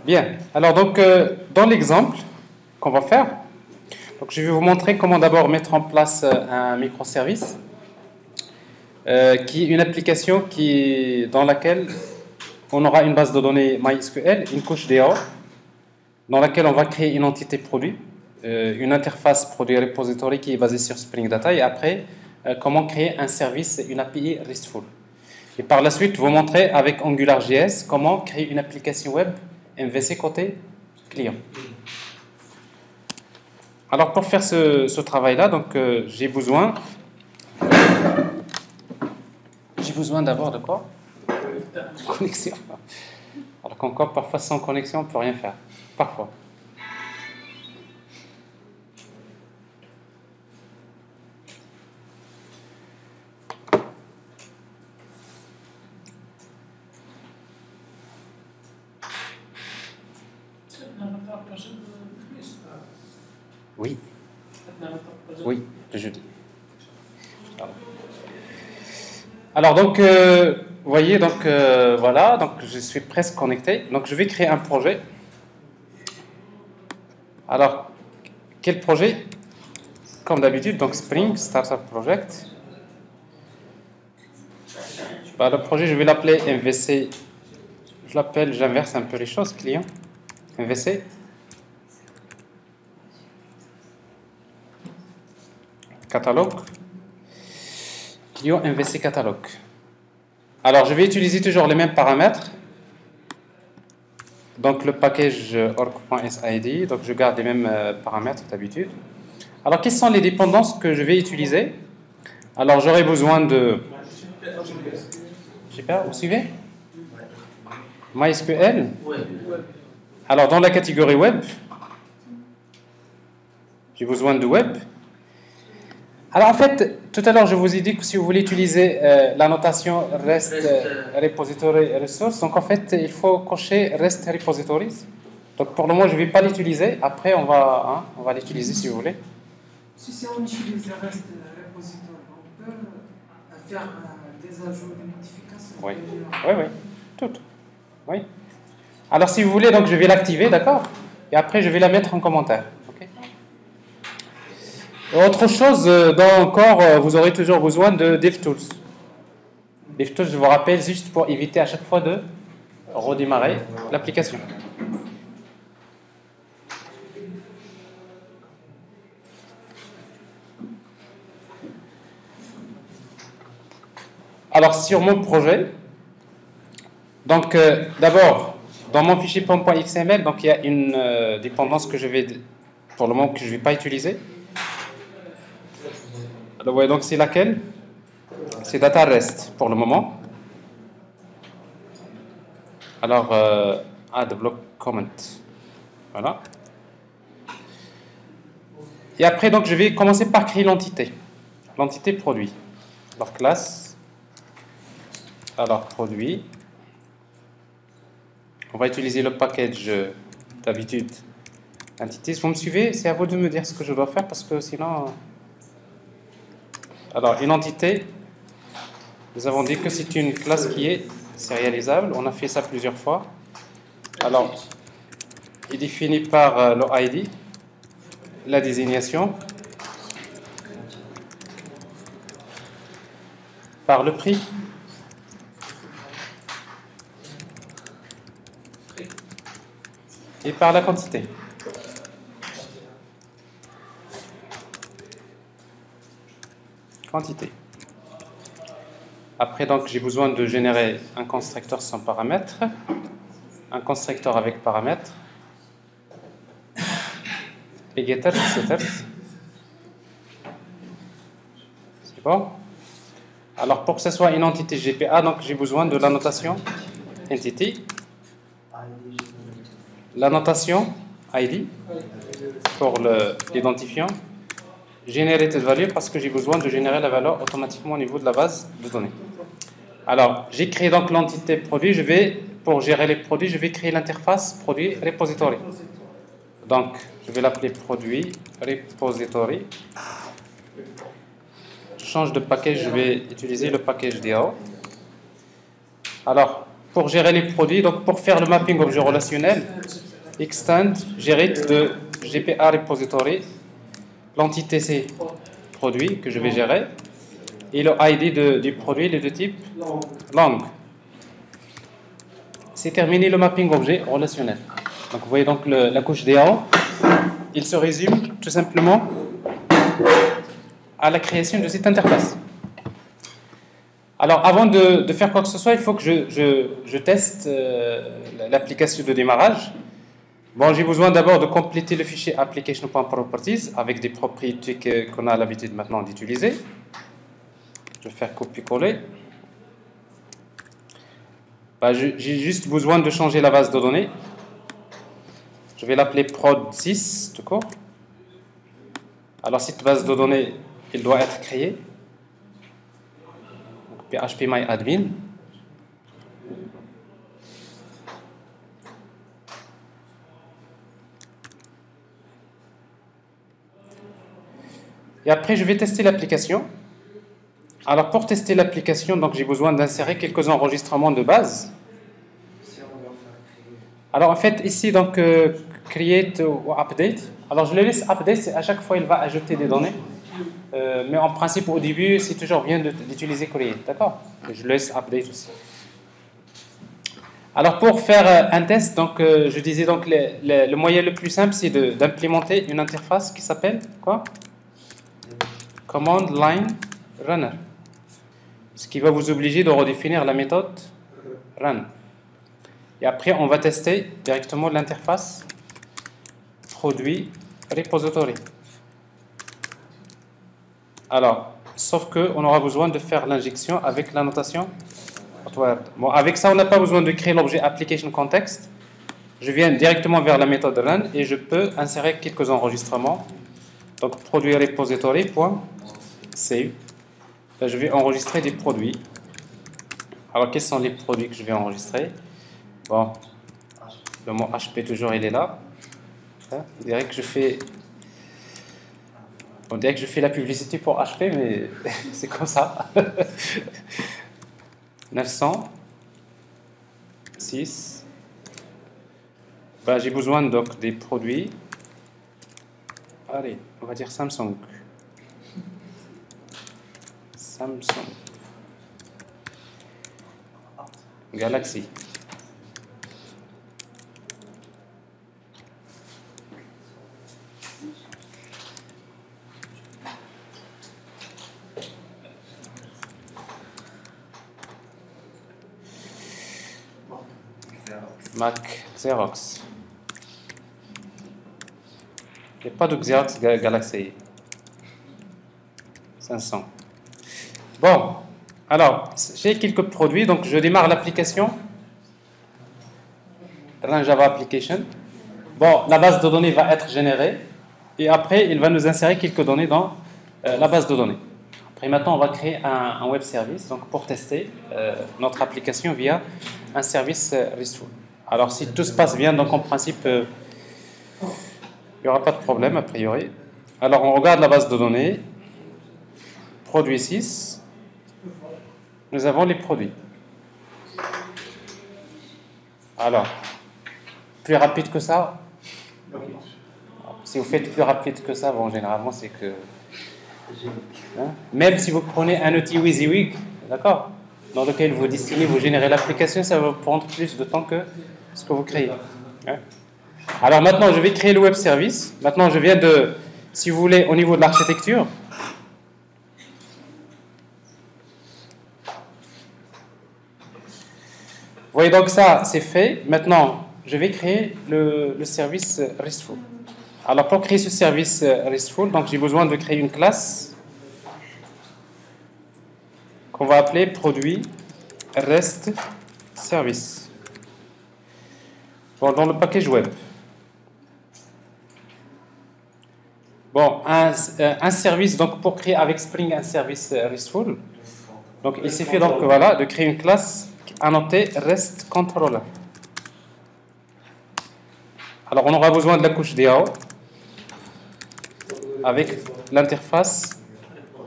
Bien, alors donc dans l'exemple qu'on va faire, donc je vais vous montrer comment d'abord mettre en place un microservice qui est une application dans laquelle on aura une base de données MySQL, une couche DAO, dans laquelle on va créer une entité produit, une interface produit repository qui est basée sur Spring Data, et après comment créer un service, une API RESTful. Et par la suite, vous montrer avec AngularJS comment créer une application web MVC côté client. Alors pour faire ce travail-là, donc j'ai besoin d'abord de quoi? De connexion. Alors qu'encore parfois sans connexion on ne peut rien faire. Parfois. Oui. Oui, le jeudi. Alors donc, vous voyez, donc voilà, donc je suis presque connecté. Donc je vais créer un projet. Alors, quel projet? Comme d'habitude, donc Spring Startup Project. Le projet, je vais l'appeler MVC. J'inverse un peu les choses, client. MVC. Catalogue. Client MVC catalogue. Alors, je vais utiliser toujours les mêmes paramètres. Donc, le package org.sid. Donc, je garde les mêmes paramètres d'habitude. Alors, quelles sont les dépendances que je vais utiliser? Alors, j'aurai besoin de... Je sais pas, vous suivez? MySQL. Alors, dans la catégorie web, j'ai besoin de web. Alors, en fait, tout à l'heure, je vous ai dit que si vous voulez utiliser la notation REST Repository Resource, donc en fait, il faut cocher REST Repositories. Donc, pour le moment, je ne vais pas l'utiliser. Après, on va l'utiliser si vous voulez. Si on utilise REST Repository, on peut faire des ajouts, des modifications. Oui, oui, tout. Oui. Alors, si vous voulez, donc, je vais l'activer, d'accord? Et après, je vais la mettre en commentaire. Autre chose, encore, vous aurez toujours besoin de DevTools. DevTools, je vous rappelle, juste pour éviter à chaque fois de redémarrer l'application. Alors, sur mon projet, donc d'abord, dans mon fichier pom.xml, donc il y a une dépendance que je vais, pour le moment, que je ne vais pas utiliser. Ouais, donc c'est laquelle? C'est data rest pour le moment. Alors, add block comment. Voilà. Et après, donc, je vais commencer par créer l'entité. L'entité produit. Alors, classe. Alors, produit. On va utiliser le package d'habitude. Entité. Vous me suivez? C'est à vous de me dire ce que je dois faire parce que sinon... Alors, une entité, nous avons dit que c'est une classe qui est sérialisable. On a fait ça plusieurs fois. Alors, il est défini par le ID, la désignation, par le prix, et par la quantité. Quantité. Après, donc, j'ai besoin de générer un constructeur sans paramètres, un constructeur avec paramètres, et getter, setter. C'est bon? Alors, pour que ce soit une entité GPA, donc j'ai besoin de la notation entity, la notation ID pour l'identifiant, generated value parce que j'ai besoin de générer la valeur automatiquement au niveau de la base de données. Alors, j'ai créé donc l'entité produit. Pour gérer les produits, je vais créer l'interface produit repository. Donc, je vais l'appeler produit repository. Je change de package, je vais utiliser le package DAO. Alors, pour gérer les produits, donc pour faire le mapping objet relationnel, extend, j'hérite de GPA repository, l'entité c'est produit que je vais gérer, et le ID du produit, il est de type langue. C'est terminé le mapping objet relationnel. Donc vous voyez donc la couche DAO, il se résume tout simplement à la création de cette interface. Alors avant de faire quoi que ce soit, il faut que je teste l'application de démarrage. Bon, j'ai besoin d'abord de compléter le fichier application.properties avec des propriétés qu'on a l'habitude maintenant d'utiliser. Je vais faire copier-coller. J'ai juste besoin de changer la base de données. Je vais l'appeler prod6, tout court. Alors cette base de données, elle doit être créée. Donc, phpMyAdmin. Et après, je vais tester l'application. Alors, pour tester l'application, donc j'ai besoin d'insérer quelques enregistrements de base. Alors, en fait, ici, donc, create ou update. Alors, je le laisse update. À chaque fois, il va ajouter des données. Mais en principe, au début, c'est toujours bien d'utiliser create. D'accord? Je le laisse update aussi. Alors, pour faire un test, donc, je disais donc le moyen le plus simple, c'est d'implémenter une interface qui s'appelle quoi? Command line runner. Ce qui va vous obliger de redéfinir la méthode run. Et après, on va tester directement l'interface produit repository. Alors, sauf qu'on aura besoin de faire l'injection avec la notation. Bon, avec ça, on n'a pas besoin de créer l'objet application context. Je viens directement vers la méthode run et je peux insérer quelques enregistrements. Donc, produit repository.save. Là, je vais enregistrer des produits. Alors, quels sont les produits que je vais enregistrer? Bon, le mot HP, toujours, il est là. On dirait que je fais la publicité pour HP, mais c'est comme ça. 906. J'ai besoin donc des produits. Allez, on va dire Samsung. Galaxy. Mac Xerox. Il n'y a pas de Xerox Galaxy 500. Bon, alors, j'ai quelques produits, donc je démarre l'application. Run Java Application. Bon, la base de données va être générée et après, il va nous insérer quelques données dans la base de données. Après, maintenant, on va créer un web service donc pour tester notre application via un service RESTful. Alors, si tout se passe bien, donc en principe, il n'y aura pas de problème a priori. Alors, on regarde la base de données. Produit 6. Nous avons les produits. Alors, plus rapide que ça? Si vous faites plus rapide que ça, bon, généralement, c'est que... Hein? Même si vous prenez un outil WYSIWYG, d'accord, dans lequel vous destinez, vous générez l'application, ça va prendre plus de temps que ce que vous créez. Hein? Alors maintenant, je vais créer le web service. Maintenant, je viens de, si vous voulez, au niveau de l'architecture. Vous voyez donc ça, c'est fait. Maintenant, je vais créer le service RESTful. Alors pour créer ce service RESTful, donc j'ai besoin de créer une classe qu'on va appeler produit REST service. Bon, dans le package web. Bon, un service, donc pour créer avec Spring un service RESTful, donc il suffit donc voilà, de créer une classe annotée REST controller. Alors on aura besoin de la couche DAO avec l'interface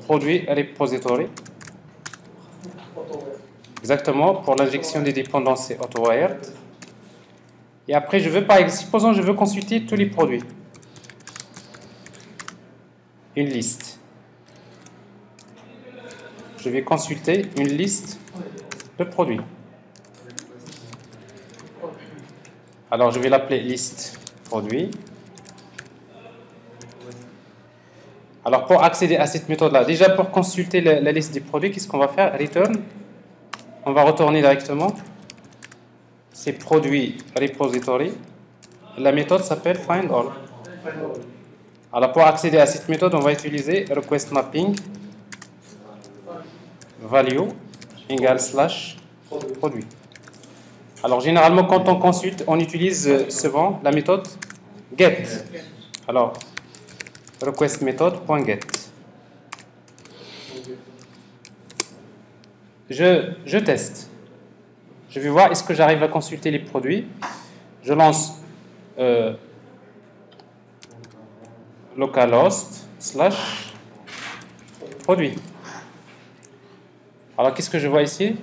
produit repository. Exactement, pour l'injection des dépendances, c'est auto-wired. Et après, je veux, par exemple, supposons je veux consulter tous les produits. Une liste. Je vais consulter une liste de produits. Alors, je vais l'appeler liste produits. Alors, pour accéder à cette méthode-là, déjà pour consulter la liste des produits, qu'est-ce qu'on va faire? Return. On va retourner directement. C'est produit repository. La méthode s'appelle find all. Alors, pour accéder à cette méthode, on va utiliser request mapping value égale slash produit. Alors, généralement, quand on consulte, on utilise souvent la méthode get. Alors, request method.get. Je teste. Je vais voir est-ce que j'arrive à consulter les produits. Je lance localhost slash produit. Alors, qu'est-ce que je vois ici?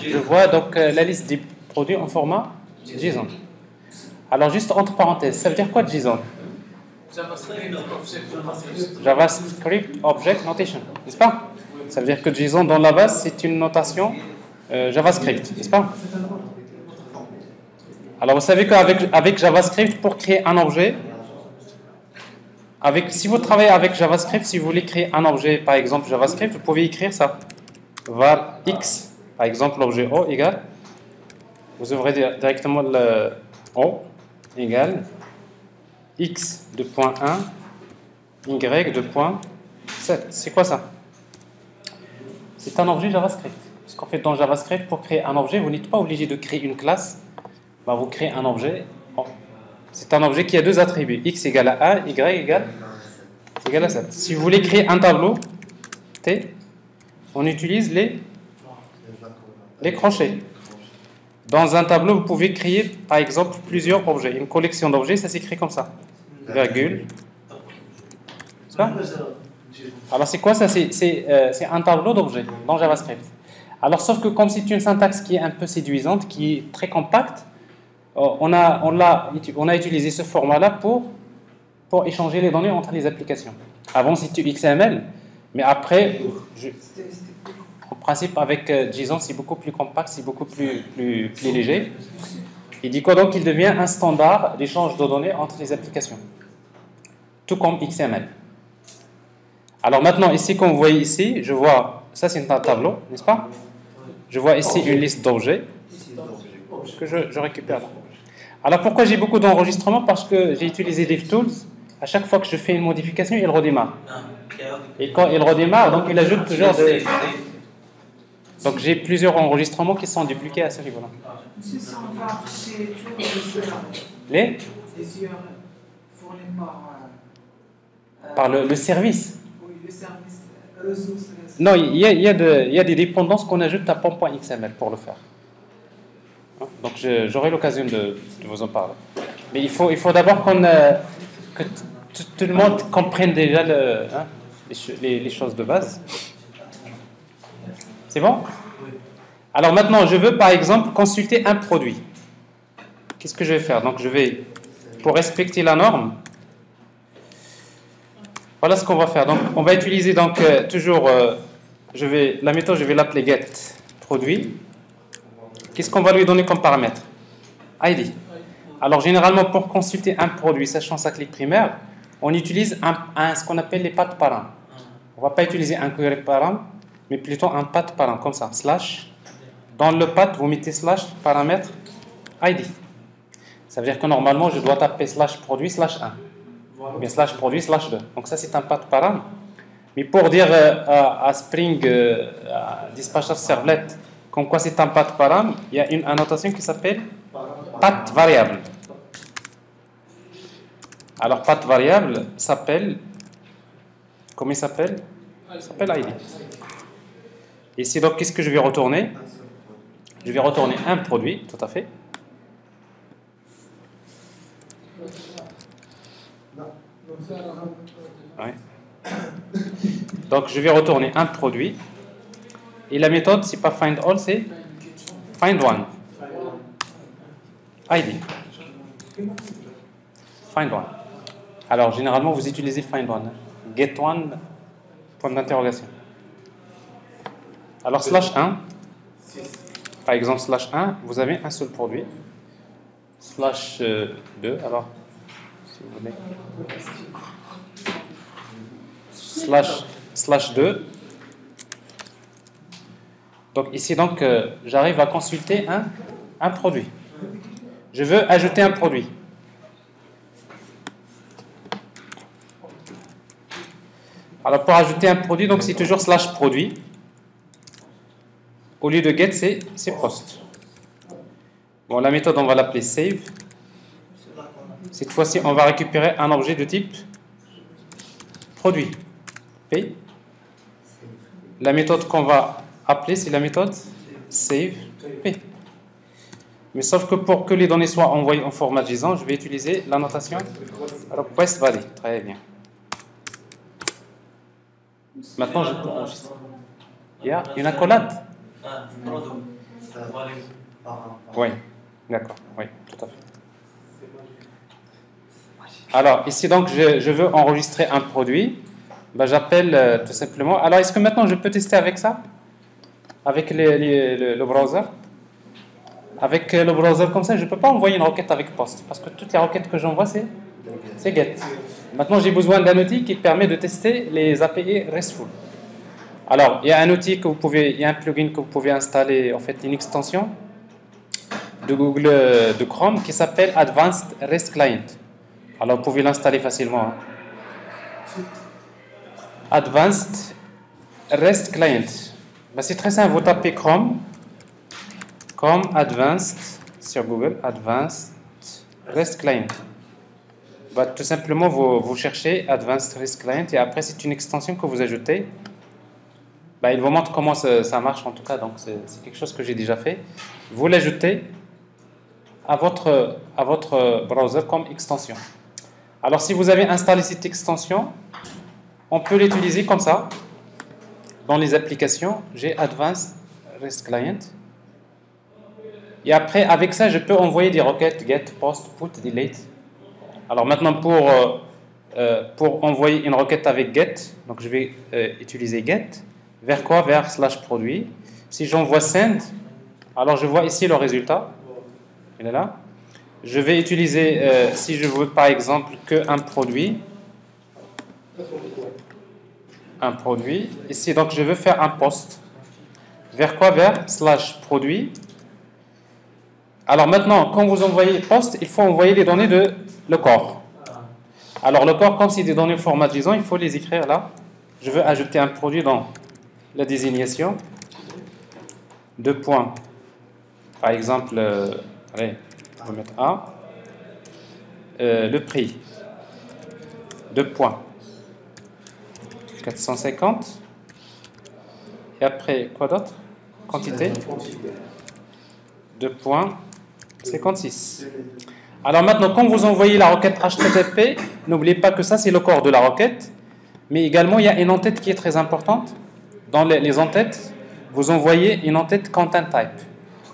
Je vois donc la liste des produits en format JSON. Alors, juste entre parenthèses, ça veut dire quoi JSON? JavaScript Object Notation, n'est-ce pas? Ça veut dire que JSON dans la base, c'est une notation JavaScript, n'est-ce pas? Alors, vous savez qu'avec JavaScript, pour créer un objet, si vous travaillez avec JavaScript, si vous voulez créer un objet, par exemple JavaScript, vous pouvez écrire ça. Var x, par exemple l'objet O égale, vous ouvrez directement le O égale x de point 1, y de point 7. C'est quoi ça? C'est un objet JavaScript. Ce qu'on fait dans JavaScript, pour créer un objet, vous n'êtes pas obligé de créer une classe. Vous créez un objet. Bon. C'est un objet qui a deux attributs. X égale à 1, y égale à 7. Si vous voulez créer un tableau, T, on utilise les crochets. Dans un tableau, vous pouvez créer, par exemple, plusieurs objets. Une collection d'objets, ça s'écrit comme ça. Virgule. Ça? Alors, c'est quoi ça? C'est un tableau d'objets dans JavaScript. Alors, sauf que comme c'est une syntaxe qui est un peu séduisante, qui est très compacte, on a utilisé ce format-là pour échanger les données entre les applications. Avant, c'était XML, mais après, en principe, avec JSON, c'est beaucoup plus compact, c'est beaucoup plus léger. Il dit quoi donc? Il devient un standard d'échange de données entre les applications, tout comme XML. Alors maintenant, ici, comme vous voyez ici, je vois, ça c'est un tableau, n'est-ce pas? Je vois ici une liste d'objets que je récupère là. Alors pourquoi j'ai beaucoup d'enregistrements? Parce que j'ai utilisé DevTools. À chaque fois que je fais une modification, il redémarre. Et quand il redémarre, donc il ajoute toujours des... Donc j'ai plusieurs enregistrements qui sont dupliqués à ce niveau-là. Les fournis par le service. Oui, le service ressources. Non, il y a des dépendances qu'on ajoute à pom.xml pour le faire. Donc j'aurai l'occasion de vous en parler. Mais il faut d'abord que tout le monde comprenne déjà les choses de base. C'est bon? Alors maintenant, je veux par exemple consulter un produit. Qu'est-ce que je vais faire? Donc je vais, pour respecter la norme, voilà ce qu'on va faire. Donc on va utiliser donc toujours, la méthode, je vais l'appeler get produit. Qu'est-ce qu'on va lui donner comme paramètre? ID. Alors généralement pour consulter un produit, sachant sa clé primaire, on utilise ce qu'on appelle les path params. On ne va pas utiliser un query param, mais plutôt un path param, comme ça, slash. Dans le path, vous mettez slash paramètre ID. Ça veut dire que normalement, je dois taper slash produit slash 1. Ou bien slash produit slash 2. Donc ça, c'est un path param. Mais pour dire à Spring, à Dispatcher Servlet, comme quoi c'est un path param, il y a une annotation qui s'appelle path variable. Alors, path variable s'appelle... Comment il s'appelle? Il s'appelle ID. Ici, donc, qu'est-ce que je vais retourner? Je vais retourner un produit, tout à fait. Ouais. Donc, je vais retourner un produit. Et la méthode, c'est pas find all, c'est find one. ID. Find one. Alors, généralement, vous utilisez find one. Get one, point d'interrogation. Alors, slash 1, par exemple, slash 1, vous avez un seul produit. Slash 2, alors, si vous voulez. Slash 2. Donc, ici, donc, j'arrive à consulter un produit. Je veux ajouter un produit. Alors, pour ajouter un produit, donc c'est toujours slash produit. Au lieu de get, c'est post. Bon, la méthode, on va l'appeler save. Cette fois-ci, on va récupérer un objet de type produit. P. La méthode qu'on va appeler, c'est la méthode save P. Mais sauf que pour que les données soient envoyées en format JSON, je vais utiliser la notation request valid. Très bien. Maintenant, je peux enregistrer. Il y a une accolade. Oui, d'accord. Oui, tout à fait. Alors, ici, donc, je veux enregistrer un produit. Ben, j'appelle tout simplement. Alors, est-ce que maintenant, je peux tester avec ça? Avec le browser? Avec le browser comme ça, je ne peux pas envoyer une requête avec post. Parce que toutes les requêtes que j'envoie, c'est get. Maintenant, j'ai besoin d'un outil qui permet de tester les API RESTful. Alors, il y a un outil que vous pouvez, il y a un plugin que vous pouvez installer, en fait, une extension de Google, de Chrome, qui s'appelle Advanced REST Client. Alors, vous pouvez l'installer facilement. Hein. Advanced REST Client. Ben, c'est très simple, vous tapez Chrome, comme Advanced sur Google, Advanced REST Client. Ben, tout simplement, vous cherchez Advanced REST Client et après, c'est une extension que vous ajoutez. Ben, il vous montre comment ça marche en tout cas, donc c'est quelque chose que j'ai déjà fait. Vous l'ajoutez à votre browser comme extension. Alors, si vous avez installé cette extension, on peut l'utiliser comme ça. Dans les applications, j'ai Advanced REST Client. Et après, avec ça, je peux envoyer des requêtes get, post, put, delete. Alors maintenant, pour envoyer une requête avec get, donc je vais utiliser get. Vers quoi? Vers slash produit. Si j'envoie send, alors je vois ici le résultat. Il est là. Je vais utiliser, si je veux par exemple qu'un produit. Un produit. Ici, donc je veux faire un post. Vers quoi? Vers slash produit. Alors maintenant, quand vous envoyez post, il faut envoyer les données de le corps. Alors le corps, comme c'est des données au format JSON, il faut les écrire là. Je veux ajouter un produit dans la désignation. Deux points. Par exemple, allez, on va mettre A. Le prix. Deux points. 450. Et après, quoi d'autre? Quantité. 2 points. 56. Alors maintenant, quand vous envoyez la requête HTTP, n'oubliez pas que ça, c'est le corps de la requête. Mais également, il y a une entête qui est très importante. Dans les entêtes, vous envoyez une entête content type.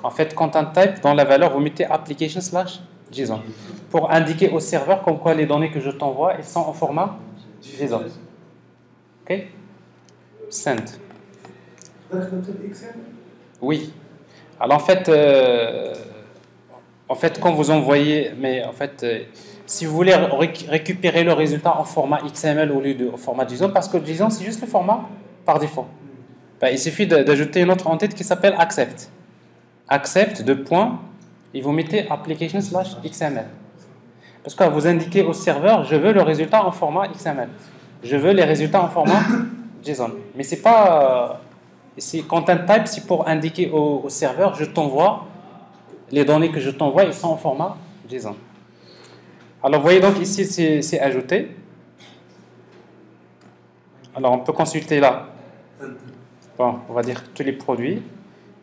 En fait, content type, dans la valeur, vous mettez application/JSON pour indiquer au serveur comme quoi les données que je t'envoie, elles sont en format JSON. OK? Send. Oui. Alors en fait, quand vous envoyez, mais en fait, si vous voulez récupérer le résultat en format XML au lieu de au format JSON, parce que JSON c'est juste le format par défaut. Ben, il suffit d'ajouter une autre entité qui s'appelle accept. Accept, deux points, et vous mettez application/XML. Parce que vous indiquez au serveur, je veux le résultat en format XML. Je veux les résultats en format JSON. Mais c'est pas, c'est content type, c'est pour indiquer au serveur, je t'envoie les données que je t'envoie, ils sont en format JSON. Alors, vous voyez donc ici, c'est ajouté. Alors, on peut consulter là. Bon, on va dire tous les produits.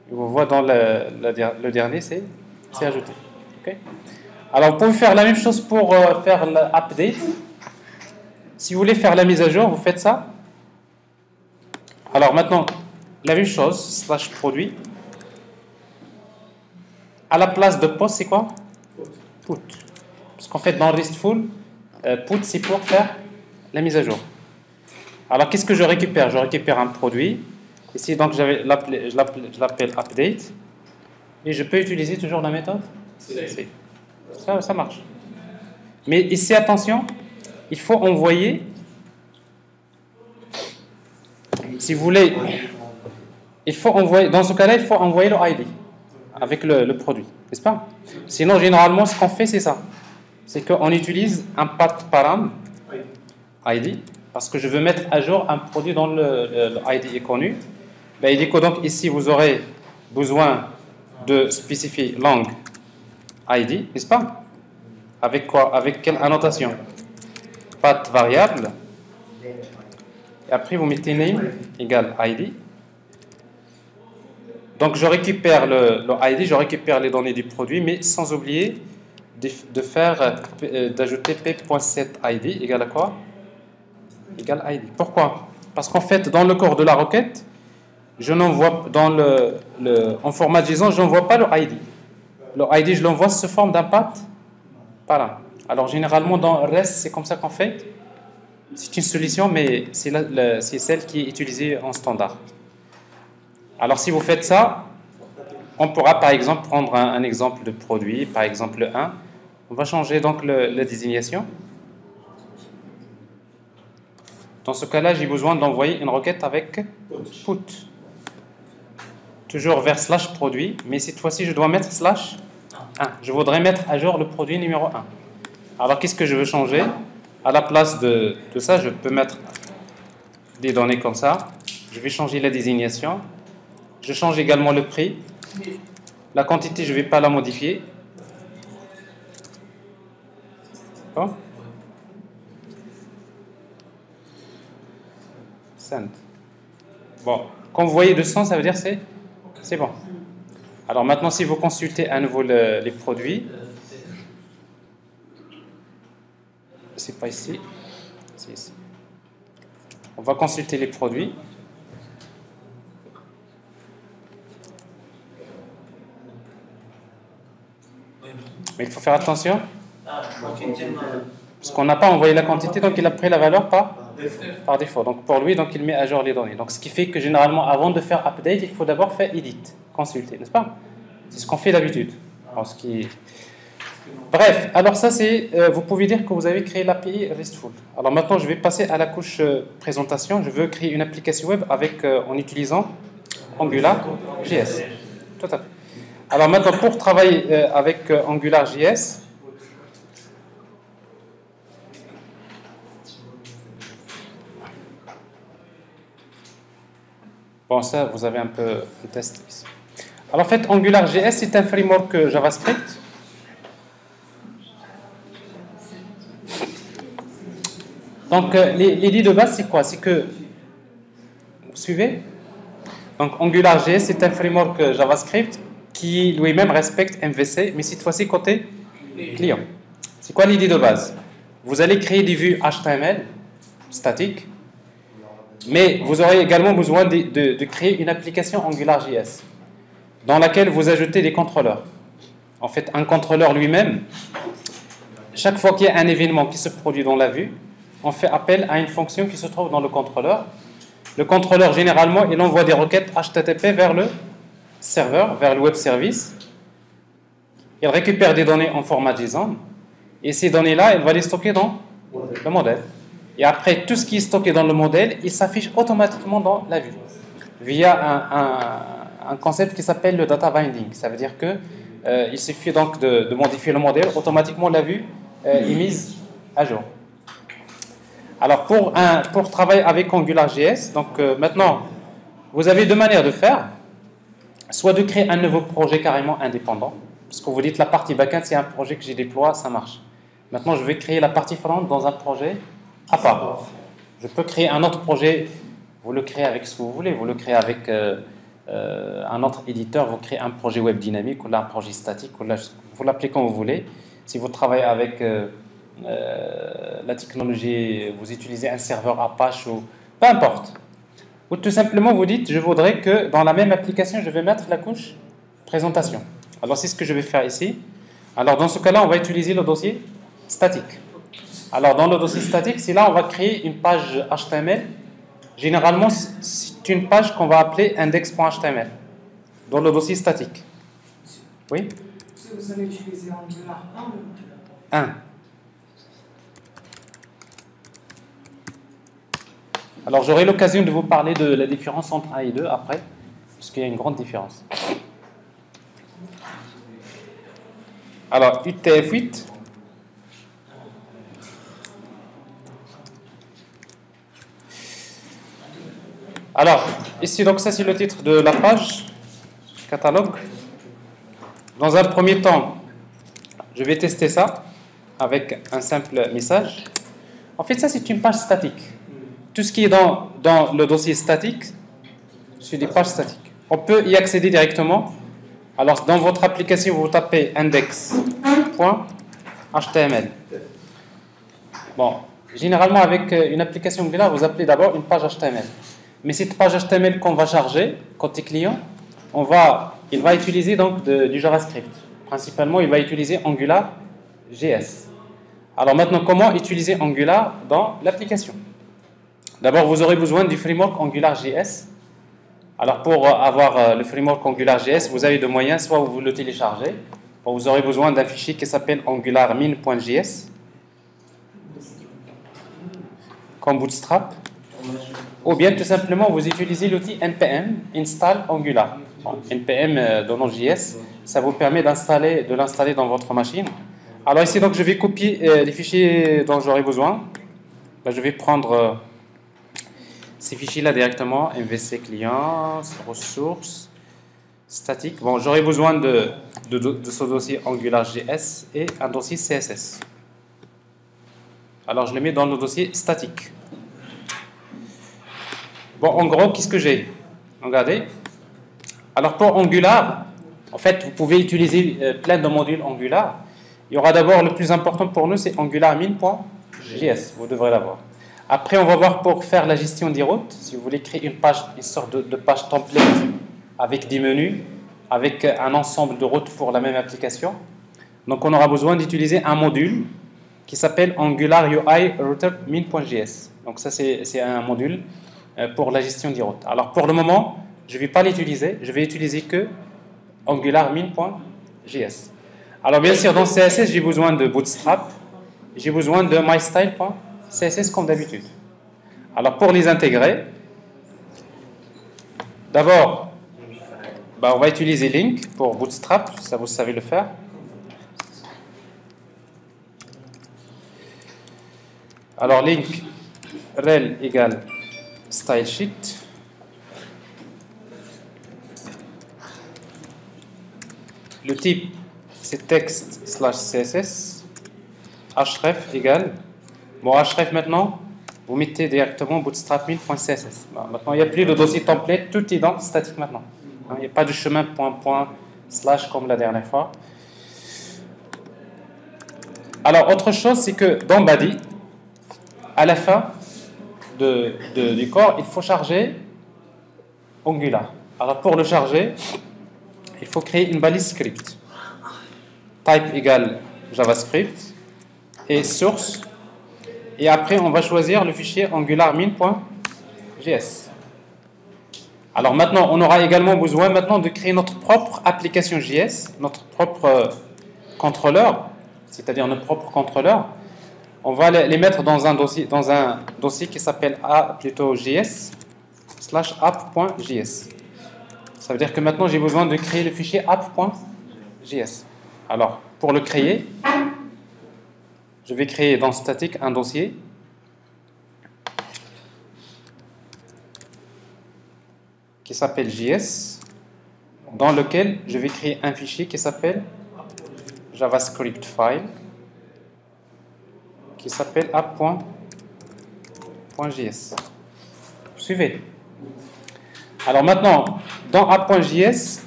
Et vous voyez dans le dernier, c'est ajouté. Okay. Alors, vous pouvez faire la même chose pour faire l'update. Si vous voulez faire la mise à jour, vous faites ça. Alors maintenant, la même chose, slash produit. À la place de post, c'est quoi? Put. Parce qu'en fait, dans RESTful, put, c'est pour faire la mise à jour. Alors, qu'est-ce que je récupère? Je récupère un produit. Ici, donc, je l'appelle update. Et je peux utiliser toujours la méthode? Ça marche. Mais ici, attention, il faut envoyer, si vous voulez, il faut envoyer, dans ce cas-là, il faut envoyer le ID avec le produit, n'est-ce pas? Sinon, généralement, ce qu'on fait, c'est ça. C'est qu'on utilise un path param ID, parce que je veux mettre à jour un produit dont le ID est connu. Ben, il dit que donc ici, vous aurez besoin de spécifier long ID, n'est-ce pas? Avec quoi? Avec quelle annotation? Path variable. Et après, vous mettez name égale ID. Donc, je récupère le ID, je récupère les données du produit, mais sans oublier d'ajouter p.setID égale à quoi? Égale ID. Pourquoi? Parce qu'en fait, dans le corps de la requête, je n'envoie en format JSON, je n'envoie pas le ID. Le ID, je l'envoie sous forme d'un path param. Alors, généralement, dans REST, c'est comme ça qu'on fait. C'est une solution, mais c'est celle qui est utilisée en standard. Alors, si vous faites ça, on pourra par exemple prendre un exemple de produit, par exemple le 1. On va changer donc la désignation. Dans ce cas-là, j'ai besoin d'envoyer une requête avec put. Toujours vers slash produit, mais cette fois-ci, je dois mettre slash 1. Je voudrais mettre à jour le produit numéro 1. Alors, qu'est-ce que je veux changer? À la place de ça, je peux mettre des données comme ça. Je vais changer la désignation. Je change également le prix. La quantité, je ne vais pas la modifier. Bon. Send. Bon, quand vous voyez 200, ça veut dire c'est bon. Alors maintenant, si vous consultez à nouveau les produits, c'est pas ici, c'est ici. On va consulter les produits. Mais il faut faire attention. Parce qu'on n'a pas envoyé la quantité, donc il a pris la valeur par défaut. Donc pour lui, donc il met à jour les données. Donc ce qui fait que généralement, avant de faire update, il faut d'abord faire edit, consulter, n'est-ce pas? C'est ce qu'on fait d'habitude. Bref, alors ça c'est, vous pouvez dire que vous avez créé l'API RESTful. Alors maintenant, je vais passer à la couche présentation. Je veux créer une application web en utilisant AngularJS. Tout à fait. Alors maintenant, pour travailler avec AngularJS, bon, ça, vous avez un peu un test ici. Alors en fait, AngularJS, c'est un framework JavaScript. Donc l'idée de base, c'est quoi? C'est que, vous suivez? Donc AngularJS, c'est un framework JavaScript qui lui-même respecte MVC, mais cette fois-ci côté client. C'est quoi l'idée de base? Vous allez créer des vues HTML statiques, mais vous aurez également besoin de créer une application AngularJS dans laquelle vous ajoutez des contrôleurs. En fait, un contrôleur lui-même, chaque fois qu'il y a un événement qui se produit dans la vue, on fait appel à une fonction qui se trouve dans le contrôleur. Le contrôleur, généralement, il envoie des requêtes HTTP vers le serveur, vers le web service. Il récupère des données en format JSON. Et ces données-là, il va les stocker dans le modèle. Et après, tout ce qui est stocké dans le modèle, il s'affiche automatiquement dans la vue, via un concept qui s'appelle le data binding. Ça veut dire que il suffit donc de modifier le modèle, automatiquement la vue est mise à jour. Alors, pour travailler avec AngularJS, donc maintenant, vous avez deux manières de faire. Soit de créer un nouveau projet carrément indépendant, parce que vous dites la partie backend, c'est un projet que j'ai déployé, ça marche. Maintenant, je vais créer la partie front dans un projet à part. Je peux créer un autre projet, vous le créez avec ce que vous voulez, vous le créez avec un autre éditeur, vous créez un projet web dynamique, ou là un projet statique, ou là, vous l'appelez comme vous voulez. Si vous travaillez avec la technologie, vous utilisez un serveur Apache, ou peu importe. Ou tout simplement, vous dites, je voudrais que dans la même application, je vais mettre la couche présentation. Alors, c'est ce que je vais faire ici. Alors, dans ce cas-là, on va utiliser le dossier statique. Alors, dans le dossier statique, c'est là on va créer une page HTML. Généralement, c'est une page qu'on va appeler index.html dans le dossier statique. Oui? Si vous allez utiliser Angular 1 ou 1. Alors, j'aurai l'occasion de vous parler de la différence entre 1 et 2 après, parce qu'il y a une grande différence. Alors, UTF-8. Alors, ici, donc ça c'est le titre de la page, catalogue. Dans un premier temps, je vais tester ça avec un simple message. En fait, ça c'est une page statique. Tout ce qui est dans le dossier statique, c'est des pages statiques. On peut y accéder directement. Alors, dans votre application, vous tapez index.html. Bon, généralement, avec une application Angular, vous appelez d'abord une page HTML. Mais cette page HTML qu'on va charger, côté client, il va utiliser donc du JavaScript. Principalement, il va utiliser AngularJS. Alors maintenant, comment utiliser Angular dans l'application? D'abord, vous aurez besoin du framework AngularJS. Alors pour avoir le framework AngularJS, vous avez deux moyens, soit vous le téléchargez, vous aurez besoin d'un fichier qui s'appelle angularmin.js, comme Bootstrap, ou bien tout simplement vous utilisez l'outil npm install Angular. Bon, npm dans Node.js, ça vous permet de l'installer dans votre machine. Alors ici donc je vais copier les fichiers dont j'aurai besoin. Là, je vais prendre ces fichiers-là directement, MVC client, ressources, statique. Bon, j'aurai besoin de ce dossier AngularJS et un dossier CSS. Alors je le mets dans le dossier statique. Bon, en gros, qu'est-ce que j'ai? Regardez. Alors pour Angular, en fait, vous pouvez utiliser plein de modules Angular. Il y aura d'abord le plus important pour nous, c'est angularmin.js. Vous devrez l'avoir. Après, on va voir pour faire la gestion des routes. Si vous voulez créer une sorte de page template avec des menus, avec un ensemble de routes pour la même application. Donc, on aura besoin d'utiliser un module qui s'appelle Angular UI Router min.js. Donc, ça, c'est un module pour la gestion des routes. Alors, pour le moment, je ne vais pas l'utiliser. Je vais utiliser que Angular min.js. Alors, bien sûr, dans CSS, j'ai besoin de Bootstrap. J'ai besoin de mystyle.css comme d'habitude. Alors, pour les intégrer, d'abord, on va utiliser Link pour Bootstrap. Ça, vous savez le faire. Alors, Link rel égale stylesheet. Le type, c'est text/css. href égale. Bon, href maintenant, vous mettez directement bootstrap.css. Maintenant, il n'y a plus de dossier template, tout est dans statique maintenant. Il n'y a pas de chemin // comme la dernière fois. Alors, autre chose, c'est que dans body, à la fin du corps, il faut charger Angular. Alors, pour le charger, il faut créer une balise script. Type égale JavaScript et source. Et après, on va choisir le fichier angularmin.js. Alors maintenant, on aura également besoin maintenant de créer notre propre application JS, notre propre contrôleur, c'est-à-dire notre propre contrôleur. On va les mettre dans un dossier qui s'appelle js/app.js. Ça veut dire que maintenant, j'ai besoin de créer le fichier app.js. Alors, pour le créer, je vais créer dans statique un dossier qui s'appelle JS, dans lequel je vais créer un fichier qui s'appelle JavaScript file, qui s'appelle app.js. Vous suivez? Alors maintenant, dans app.js,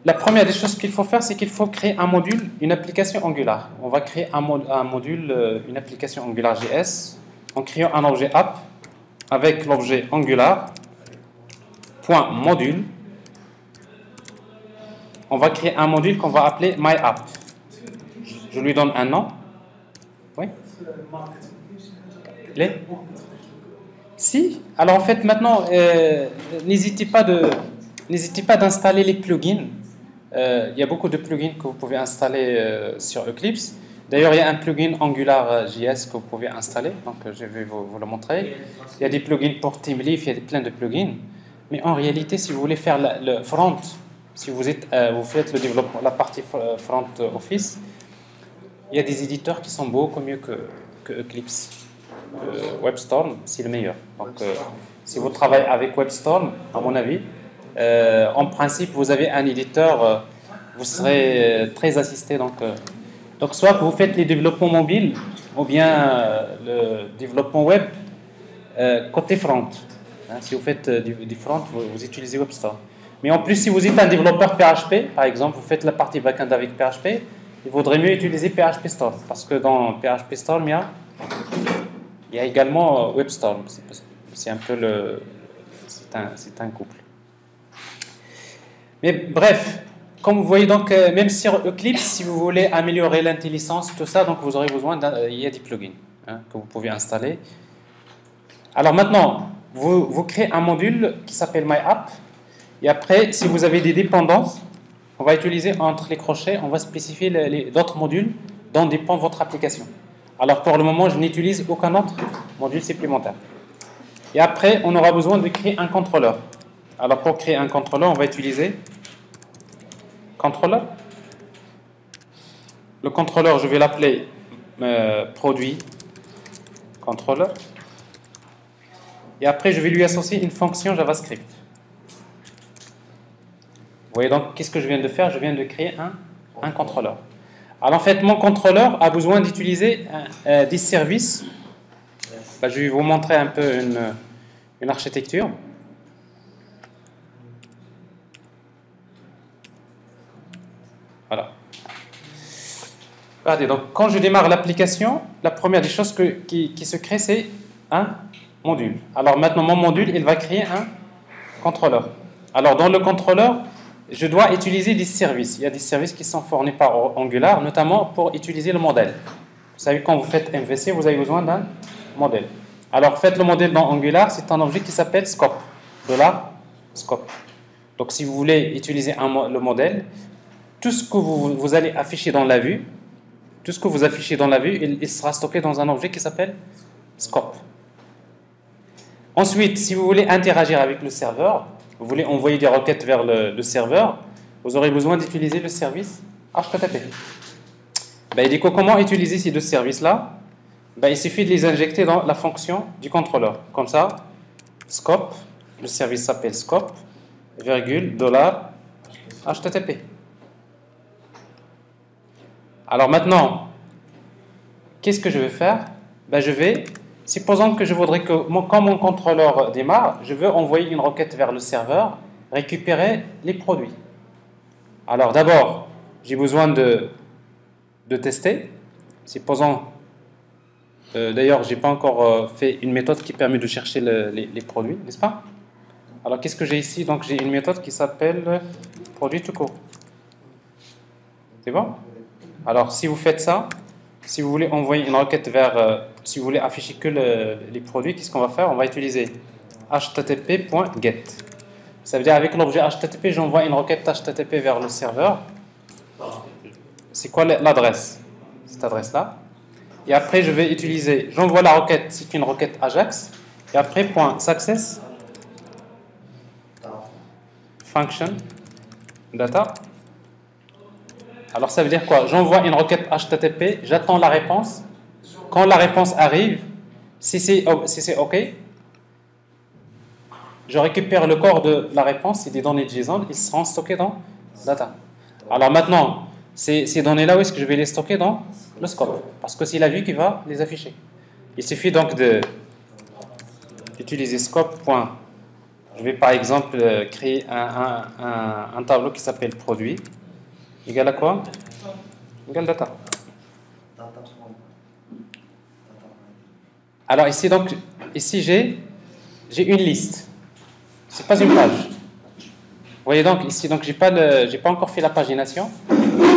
la première des choses qu'il faut faire, c'est qu'il faut créer un module, une application Angular. On va créer un module, une application AngularJS, en créant un objet app avec l'objet Angular.module. On va créer un module qu'on va appeler MyApp. Je lui donne un nom. Oui. Les Si. Alors en fait maintenant, n'hésitez pas d'installer les plugins. Il y a beaucoup de plugins que vous pouvez installer sur Eclipse. D'ailleurs, il y a un plugin AngularJS que vous pouvez installer. Donc je vais vous le montrer. Il y a des plugins pour TeamLeaf, il y a plein de plugins. Mais en réalité, si vous voulez faire le front, si vous faites le développement, la partie front office, il y a des éditeurs qui sont beaucoup mieux que Eclipse. WebStorm, c'est le meilleur. Donc, si vous travaillez avec WebStorm, à mon avis, en principe, vous avez un éditeur, vous serez très assisté. Donc, soit que vous faites les développements mobiles ou bien le développement web côté front. Si vous faites du front, vous utilisez WebStorm. Mais en plus, si vous êtes un développeur PHP, par exemple, vous faites la partie backend avec PHP, il vaudrait mieux utiliser PHP Storm, parce que dans PHP Storm, il y a également WebStorm. C'est un peu c'est un couple. Mais bref, comme vous voyez, donc, même sur Eclipse, si vous voulez améliorer l'intelligence, tout ça, donc vous aurez besoin il y a des plugins que vous pouvez installer. Alors maintenant, vous créez un module qui s'appelle MyApp. Et après, si vous avez des dépendances, on va utiliser entre les crochets, on va spécifier d'autres modules dont dépend votre application. Alors pour le moment, je n'utilise aucun autre module supplémentaire. Et après, on aura besoin de créer un contrôleur. Alors pour créer un contrôleur, on va utiliser contrôleur. Le contrôleur, je vais l'appeler produit contrôleur. Et après, je vais lui associer une fonction JavaScript. Vous voyez donc, qu'est-ce que je viens de faire? Je viens de créer un contrôleur. Alors en fait, mon contrôleur a besoin d'utiliser des services. Là, je vais vous montrer un peu une architecture. Voilà. Regardez, donc quand je démarre l'application, la première des choses qui se crée, c'est un module. Alors maintenant, mon module, il va créer un contrôleur. Alors dans le contrôleur, je dois utiliser des services. Il y a des services qui sont fournis par Angular, notamment pour utiliser le modèle. Vous savez, quand vous faites MVC, vous avez besoin d'un modèle. Alors, faites le modèle dans Angular, c'est un objet qui s'appelle scope. $scope. Donc, si vous voulez utiliser le modèle, tout ce que vous allez afficher dans la vue, il sera stocké dans un objet qui s'appelle scope. Ensuite, si vous voulez interagir avec le serveur, vous voulez envoyer des requêtes vers le serveur, vous aurez besoin d'utiliser le service HTTP. Et du coup, comment utiliser ces deux services-là? Il suffit de les injecter dans la fonction du contrôleur. Comme ça, scope, le service s'appelle scope, virgule, $HTTP. Alors maintenant, qu'est-ce que je vais faire? Supposons que je voudrais que, quand mon contrôleur démarre, je veux envoyer une requête vers le serveur, récupérer les produits. Alors d'abord, j'ai besoin de tester. Supposons, d'ailleurs, je n'ai pas encore fait une méthode qui permet de chercher les produits, n'est-ce pas? Alors qu'est-ce que j'ai ici? Donc j'ai une méthode qui s'appelle produit tout court. C'est bon? Alors si vous faites ça, si vous voulez envoyer une requête si vous voulez afficher que les produits, qu'est-ce qu'on va faire? On va utiliser http.get. Ça veut dire avec l'objet HTTP, j'envoie une requête HTTP vers le serveur. C'est quoi l'adresse? Cette adresse-là. Et après, j'envoie la requête, c'est une requête Ajax. Et après, .success function data. Alors ça veut dire quoi? J'envoie une requête HTTP, j'attends la réponse. Quand la réponse arrive, si c'est OK, je récupère le corps de la réponse, c'est des données JSON, ils seront stockés dans data. Alors maintenant, ces données-là, où est-ce que je vais les stocker? Dans le scope, parce que c'est la vue qui va les afficher. Il suffit donc d'utiliser scope. Je vais par exemple créer un tableau qui s'appelle produit, égal à quoi? Égal data. Alors ici j'ai j'ai une liste. C'est pas une page. Vous voyez donc ici, donc j'ai pas encore fait la pagination.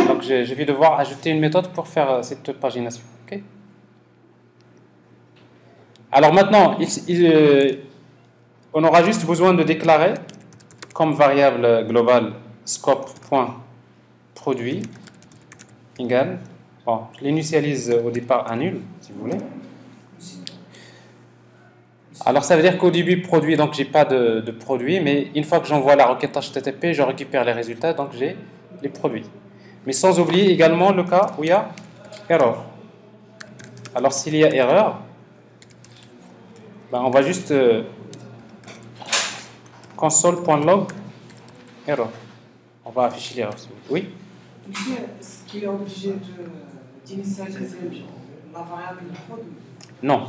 Donc je vais devoir ajouter une méthode pour faire cette pagination. Okay. Alors maintenant, on aura juste besoin de déclarer comme variable globale scope.produit égale. Bon, je l'initialise au départ à nul, si vous voulez. Alors ça veut dire qu'au début produit, donc j'ai pas de produit, mais une fois que j'envoie la requête HTTP, je récupère les résultats, donc j'ai les produits. Mais sans oublier également le cas où il y a erreur. Alors s'il y a erreur, ben on va juste console.log error. On va afficher l'erreur. Oui. Est-ce qu'il est obligé d'initialiser la variable produit? Non.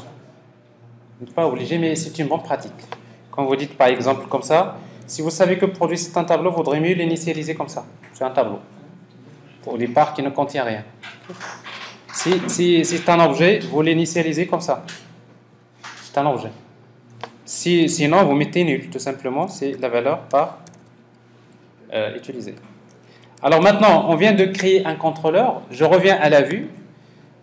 Vous n'êtes pas obligé, mais c'est une bonne pratique. Quand vous dites par exemple comme ça, si vous savez que produit c'est un tableau, il vaudrait mieux l'initialiser comme ça. C'est un tableau. Au départ qui ne contient rien. Si c'est un objet, vous l'initialisez comme ça. C'est un objet. Sinon, vous mettez nul, tout simplement, c'est la valeur pas utilisée. Alors maintenant, on vient de créer un contrôleur. Je reviens à la vue.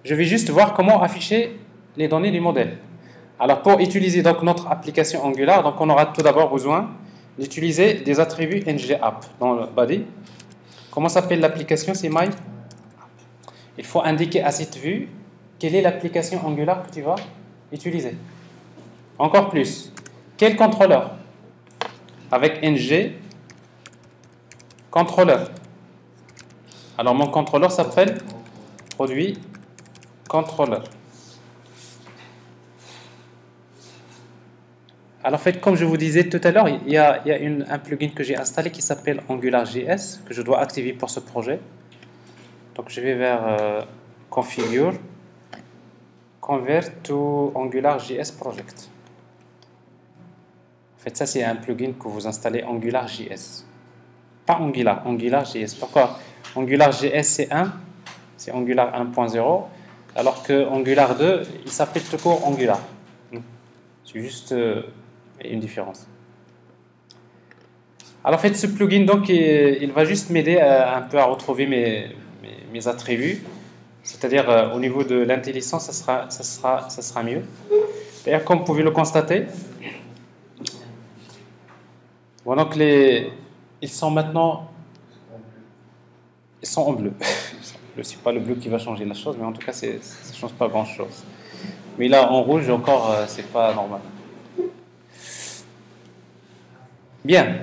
Je vais juste voir comment afficher les données du modèle. Alors pour utiliser donc notre application Angular, donc on aura tout d'abord besoin d'utiliser des attributs ngApp dans le body. Comment s'appelle l'application? C'est my. Il faut indiquer à cette vue quelle est l'application Angular que tu vas utiliser. Encore plus, quel contrôleur? Avec ng contrôleur. Alors mon contrôleur s'appelle produit contrôleur. Alors en fait, comme je vous disais tout à l'heure, il y a un plugin que j'ai installé qui s'appelle AngularJS que je dois activer pour ce projet. Donc je vais vers Configure, Convert to AngularJS Project. En fait, ça c'est un plugin que vous installez AngularJS. Pas Angular, AngularJS. Pourquoi? AngularJS c'est Angular 1.0, alors que Angular 2, il s'appelle tout court Angular. C'est juste une différence. Alors en fait, ce plugin, donc, il va juste m'aider un peu à retrouver mes attributs. C'est-à-dire, au niveau de l'intelligence, ça sera mieux. D'ailleurs, comme vous pouvez le constater, bon, donc ils sont maintenant en bleu. Ce n'est pas le bleu qui va changer la chose, mais en tout cas, ça ne change pas grand-chose. Mais là, en rouge, encore, c'est pas normal. Bien.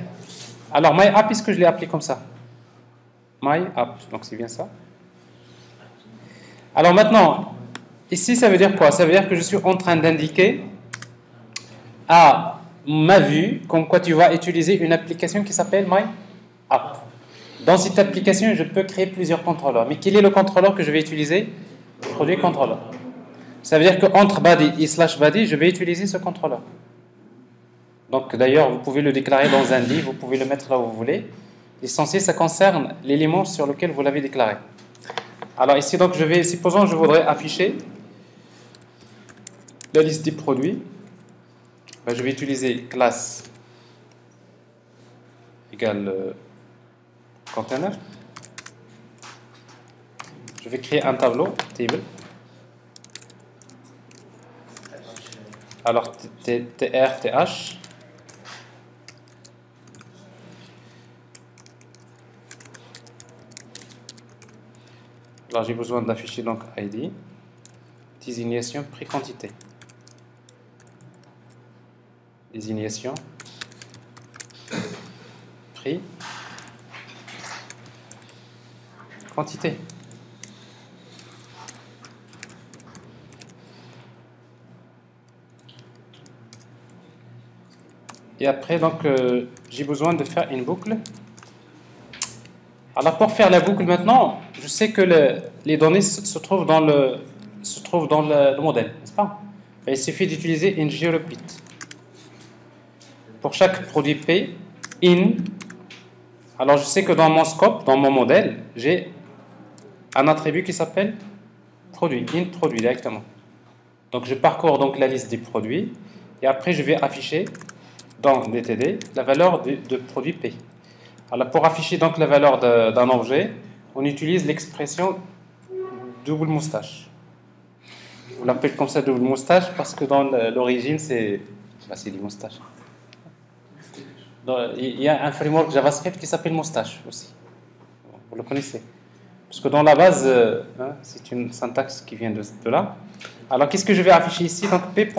Alors, MyApp, est-ce que je l'ai appelé comme ça? MyApp, donc c'est bien ça. Alors maintenant, ici, ça veut dire quoi? Ça veut dire que je suis en train d'indiquer à ma vue comme quoi tu vas utiliser une application qui s'appelle MyApp. Dans cette application, je peux créer plusieurs contrôleurs. Mais quel est le contrôleur que je vais utiliser? Produit contrôleur. Ça veut dire qu'entre body et /body, je vais utiliser ce contrôleur. Donc d'ailleurs, vous pouvez le déclarer dans un div, vous pouvez le mettre là où vous voulez. L'essentiel, ça concerne l'élément sur lequel vous l'avez déclaré. Alors ici, donc, supposons que je voudrais afficher la liste des produits. Ben, je vais utiliser classe égale container. Je vais créer un tableau, table. Alors tr, th. Alors j'ai besoin d'afficher donc ID, désignation, prix, quantité. Désignation, prix, quantité. Et après, donc, j'ai besoin de faire une boucle. Alors, pour faire la boucle maintenant, je sais que les données se trouvent dans le modèle, n'est-ce pas? Et il suffit d'utiliser ngRepeat. Pour chaque produit P, in. Alors, je sais que dans mon scope, dans mon modèle, j'ai un attribut qui s'appelle produit, in produit directement. Donc, je parcours donc la liste des produits et après, je vais afficher dans DTD la valeur de produit P. Alors pour afficher donc la valeur d'un objet, on utilise l'expression double moustache. On l'appelle comme ça double moustache parce que dans l'origine c'est des moustaches. Il y a un framework JavaScript qui s'appelle moustache aussi. Vous le connaissez. Parce que dans la base, c'est une syntaxe qui vient de là. Alors, qu'est-ce que je vais afficher ici? Donc, p.id.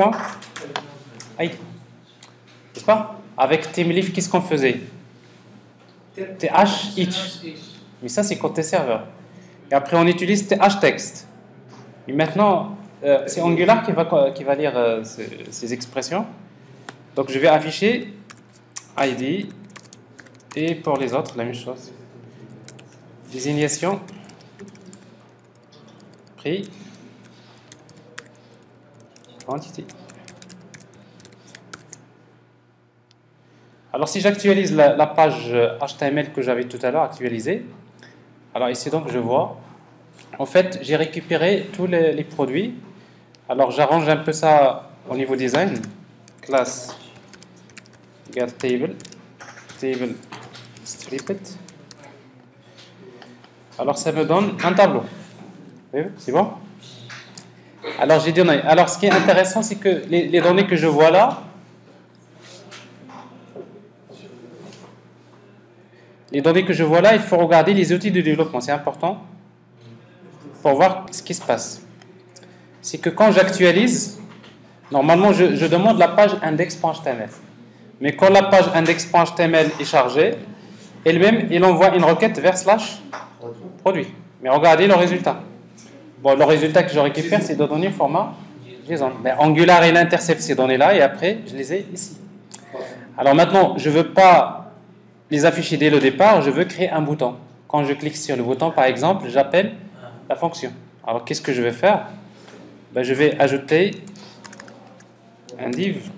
N'est-ce pas? Avec ThemeLeaf, qu'est-ce qu'on faisait? th each. Mais ça, c'est côté serveur. Et après, on utilise th-text. Et maintenant, c'est Angular qui va lire ces expressions. Donc, je vais afficher ID. Et pour les autres, la même chose. Désignation. Prix. Quantité. Alors si j'actualise la page HTML que j'avais tout à l'heure actualisée, alors ici donc je vois, en fait j'ai récupéré tous les produits. Alors j'arrange un peu ça au niveau design. Class égale table stripped. Alors ça me donne un tableau. C'est bon? Alors j'ai donné. Alors ce qui est intéressant, c'est que les données que je vois là, il faut regarder les outils de développement. C'est important pour voir ce qui se passe. C'est que quand j'actualise, normalement je demande la page index.html. Mais quand la page index.html est chargée, elle-même, elle envoie une requête vers / produit. Mais regardez le résultat. Bon, le résultat que je récupère, c'est de données format JSON. Mais Angular, il intercepte ces données-là et après, je les ai ici. Alors maintenant, je ne veux pas les afficher dès le départ, je veux créer un bouton. Quand je clique sur le bouton, par exemple, j'appelle la fonction. Alors, qu'est-ce que je vais faire? Ben, je vais ajouter un div.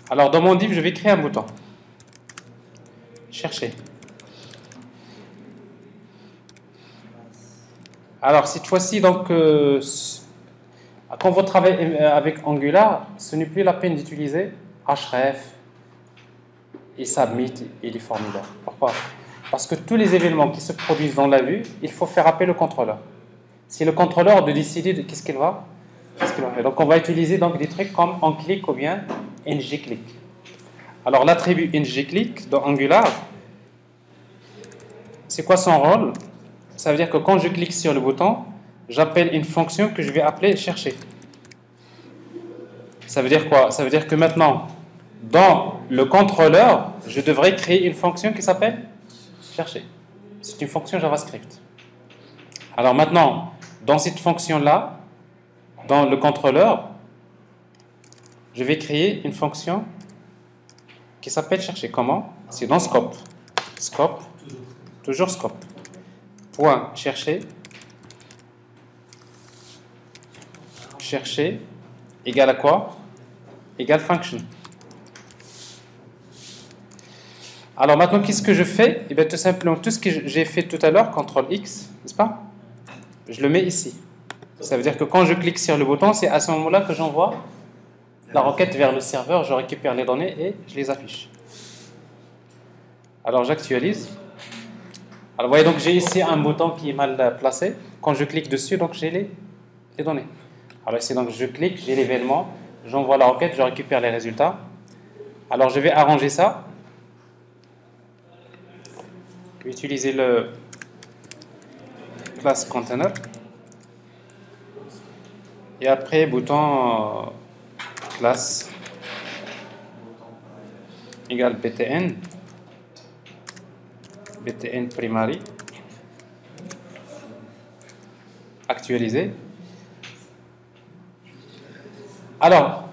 Alors, dans mon div, je vais créer un bouton. Chercher. Alors, cette fois-ci, donc, quand vous travaillez avec Angular, ce n'est plus la peine d'utiliser href et submit et les formulaires. Pourquoi? Parce que tous les événements qui se produisent dans la vue, il faut faire appel au contrôleur. C'est le contrôleur de décider de qu'est-ce qu'il va faire. Donc, on va utiliser donc, des trucs comme onClick ou bien ngClick. Alors, l'attribut ngClick dans Angular, c'est quoi son rôle? Ça veut dire que quand je clique sur le bouton, j'appelle une fonction que je vais appeler chercher. Ça veut dire quoi? Ça veut dire que maintenant, dans le contrôleur, je devrais créer une fonction qui s'appelle chercher. C'est une fonction JavaScript. Alors maintenant, dans cette fonction-là, dans le contrôleur, je vais créer une fonction qui s'appelle chercher. Comment? C'est dans scope. Scope, toujours scope. Point chercher. Chercher égale à quoi? Égale function. Alors maintenant, qu'est-ce que je fais? Eh bien, tout simplement, tout ce que j'ai fait tout à l'heure, CTRL X, n'est-ce pas? Je le mets ici. Ça veut dire que quand je clique sur le bouton, c'est à ce moment-là que j'envoie la requête vers le serveur, je récupère les données et je les affiche. Alors j'actualise. Alors vous voyez, donc j'ai ici un bouton qui est mal placé. Quand je clique dessus, donc j'ai les données. Alors ici, donc je clique, j'ai l'événement, j'envoie la requête, je récupère les résultats. Alors je vais arranger ça. Je vais utiliser le class container. Et après, bouton class égale btn. btn primary. Actualiser. Alors,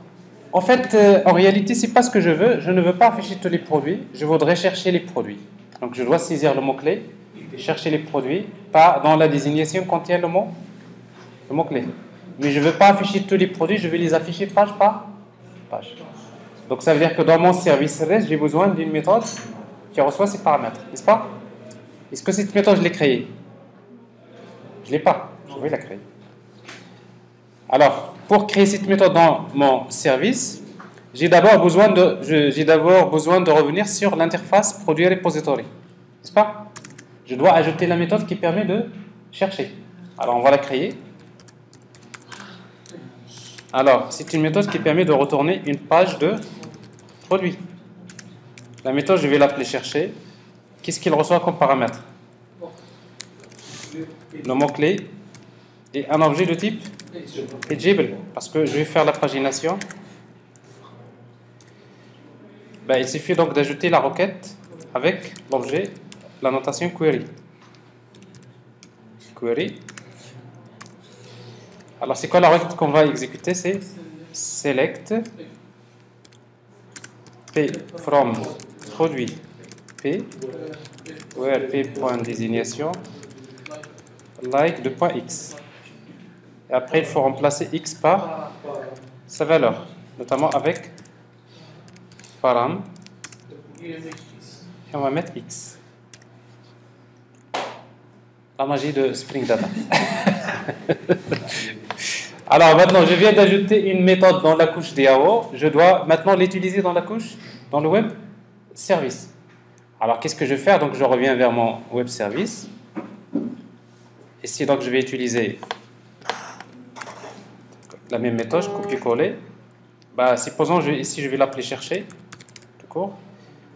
en fait, en réalité, c'est pas ce que je veux. Je ne veux pas afficher tous les produits. Je voudrais chercher les produits. Donc, je dois saisir le mot-clé, chercher les produits, pas dans la désignation contient le mot-clé. Mais je ne veux pas afficher tous les produits, je vais les afficher page par page. Donc, ça veut dire que dans mon service REST, j'ai besoin d'une méthode qui reçoit ces paramètres, n'est-ce pas? Est-ce que cette méthode, je l'ai créée? Je ne l'ai pas. Je vais la créer. Alors, pour créer cette méthode dans mon service, j'ai d'abord besoin de revenir sur l'interface produit repository. N'est-ce pas? Je dois ajouter la méthode qui permet de chercher. Alors, on va la créer. Alors, c'est une méthode qui permet de retourner une page de produit. La méthode, je vais l'appeler chercher. Qu'est-ce qu'il reçoit comme paramètre? Le mot-clé et un objet de type pageable, parce que je vais faire la pagination. Ben, il suffit donc d'ajouter la requête avec l'objet, la notation query. Query. Alors, c'est quoi la requête qu'on va exécuter? C'est select p from produit p where p.désignation like de point x. Et après, il faut remplacer x par sa valeur, notamment avec param. Et on va mettre x. La magie de Spring Data. Alors maintenant, je viens d'ajouter une méthode dans la couche DAO. Je dois maintenant l'utiliser dans la couche, dans le web service. Alors qu'est-ce que je vais faire? Donc je reviens vers mon web service. Ici, donc je vais utiliser la même méthode, copier-coller. Bah, supposons ici je vais l'appeler chercher, tout court.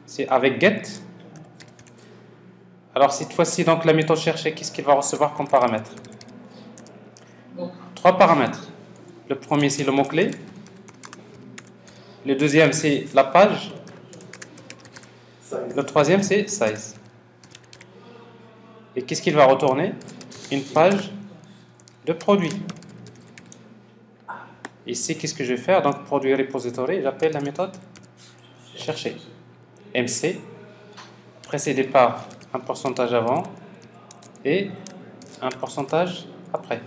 C'est avec get. Alors cette fois-ci, donc la méthode chercher, qu'est-ce qu'il va recevoir comme paramètre? 3 paramètres. Le premier, c'est le mot-clé. Le deuxième, c'est la page. Le troisième, c'est size. Et qu'est-ce qu'il va retourner? Une page de produit. Ici, qu'est-ce que je vais faire? Donc, produit repository, j'appelle la méthode chercher. MC, précédé par un pourcentage avant et un pourcentage après.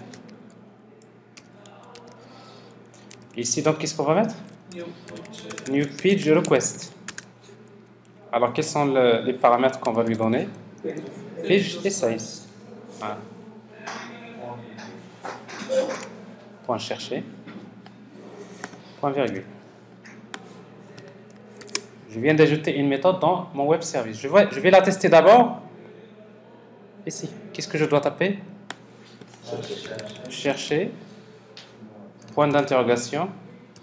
Ici, donc, qu'est-ce qu'on va mettre? New page request. Alors, quels sont les paramètres qu'on va lui donner? Page et size. Voilà. Point chercher. Point virgule. Je viens d'ajouter une méthode dans mon web service. Je vais la tester d'abord. Ici, qu'est-ce que je dois taper? Chercher. Point d'interrogation.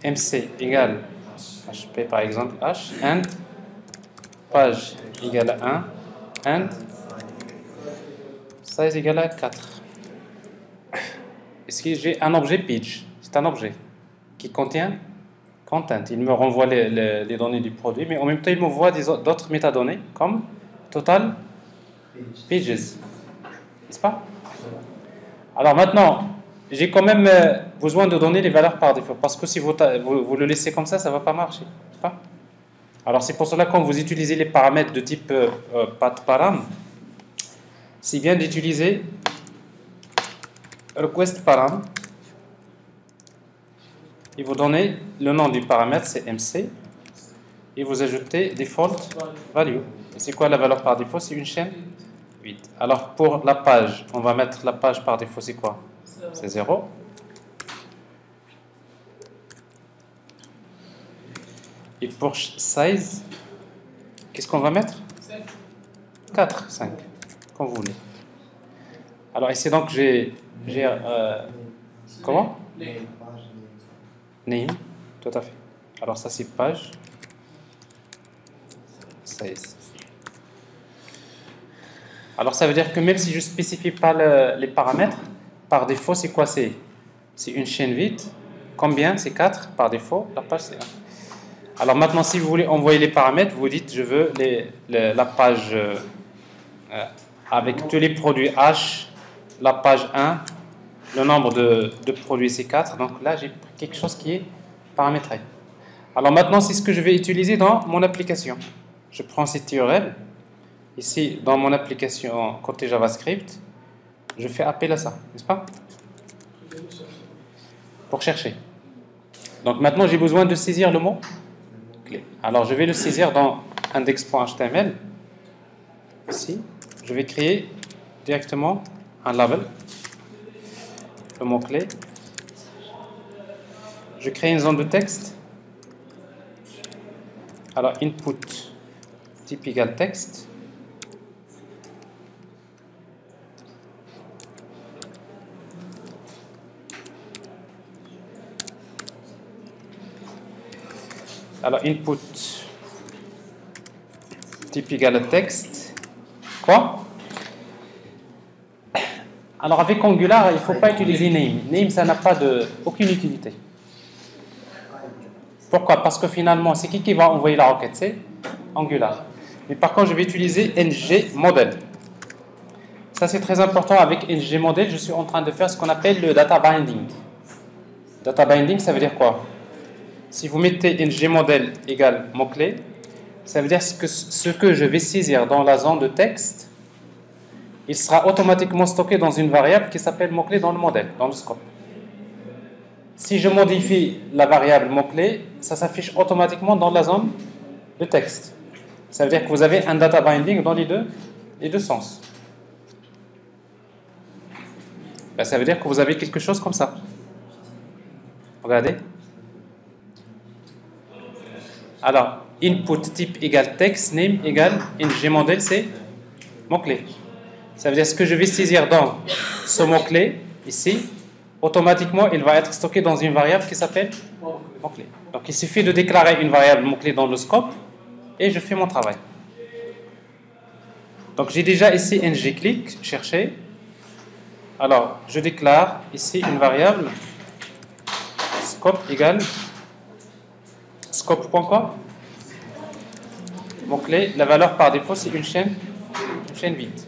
MC égale HP par exemple. H. And. Page égale à 1. And. Size égale à 4. Ici, j'ai un objet page. C'est un objet qui contient content. Il me renvoie les données du produit, mais en même temps, il m'envoie d'autres métadonnées comme total pages. N'est-ce pas? Alors maintenant, j'ai quand même besoin de donner les valeurs par défaut, parce que si vous le laissez comme ça ne va pas marcher. N'est-ce pas? Alors c'est pour cela que quand vous utilisez les paramètres de type path-param, c'est bien d'utiliser request param. Et vous donnez le nom du paramètre, c'est MC, et vous ajoutez default value. Et c'est quoi la valeur par défaut? C'est une chaîne 8. Alors pour la page, on va mettre la page par défaut, c'est quoi? C'est 0. Et pour size, qu'est-ce qu'on va mettre? 4, 5, comme vous voulez. Alors ici donc j'ai comment? Name, tout à fait. Alors ça c'est page 16. Alors ça veut dire que même si je ne spécifie pas les paramètres, par défaut c'est quoi? C'est une chaîne vide. Combien? C'est 4 par défaut. La page c'est 1. Alors maintenant si vous voulez envoyer les paramètres, vous dites je veux la page avec tous les produits H, la page 1, le nombre de produits c'est 4. Donc là j'ai quelque chose qui est paramétré. Alors maintenant c'est ce que je vais utiliser dans mon application. Je prends cette URL. Ici dans mon application côté JavaScript, je fais appel à ça, n'est-ce pas? Pour chercher. Donc maintenant j'ai besoin de saisir le mot clé. Alors je vais le saisir dans index.html. Ici, je vais créer directement un label, le mot-clé. Je crée une zone de texte. Alors, input type égale texte. Alors, input type égale texte. Quoi? Alors, avec Angular, il ne faut pas utiliser name. Name, ça n'a pas aucune utilité. Pourquoi? Parce que finalement, c'est qui va envoyer la requête? C'est Angular. Mais par contre, je vais utiliser ngModel. Ça, c'est très important. Avec ngModel, je suis en train de faire ce qu'on appelle le data binding. Data binding, ça veut dire quoi? Si vous mettez ngModel égale mot-clé, ça veut dire que ce que je vais saisir dans la zone de texte, il sera automatiquement stocké dans une variable qui s'appelle mot-clé dans le modèle, dans le scope. Si je modifie la variable mot-clé, ça s'affiche automatiquement dans la zone de texte. Ça veut dire que vous avez un data binding dans les deux sens. Ben, ça veut dire que vous avez quelque chose comme ça. Regardez. Alors, input type égale text, name égale ngModel, c'est mot-clé. Ça veut dire ce que je vais saisir dans ce mot-clé, ici, automatiquement, il va être stocké dans une variable qui s'appelle mot-clé. Donc, il suffit de déclarer une variable mot-clé dans le scope et je fais mon travail. Donc, j'ai déjà ici ngClick, chercher. Alors, je déclare ici une variable scope égale scope.quoi. Mot-clé, la valeur par défaut, c'est une chaîne vide.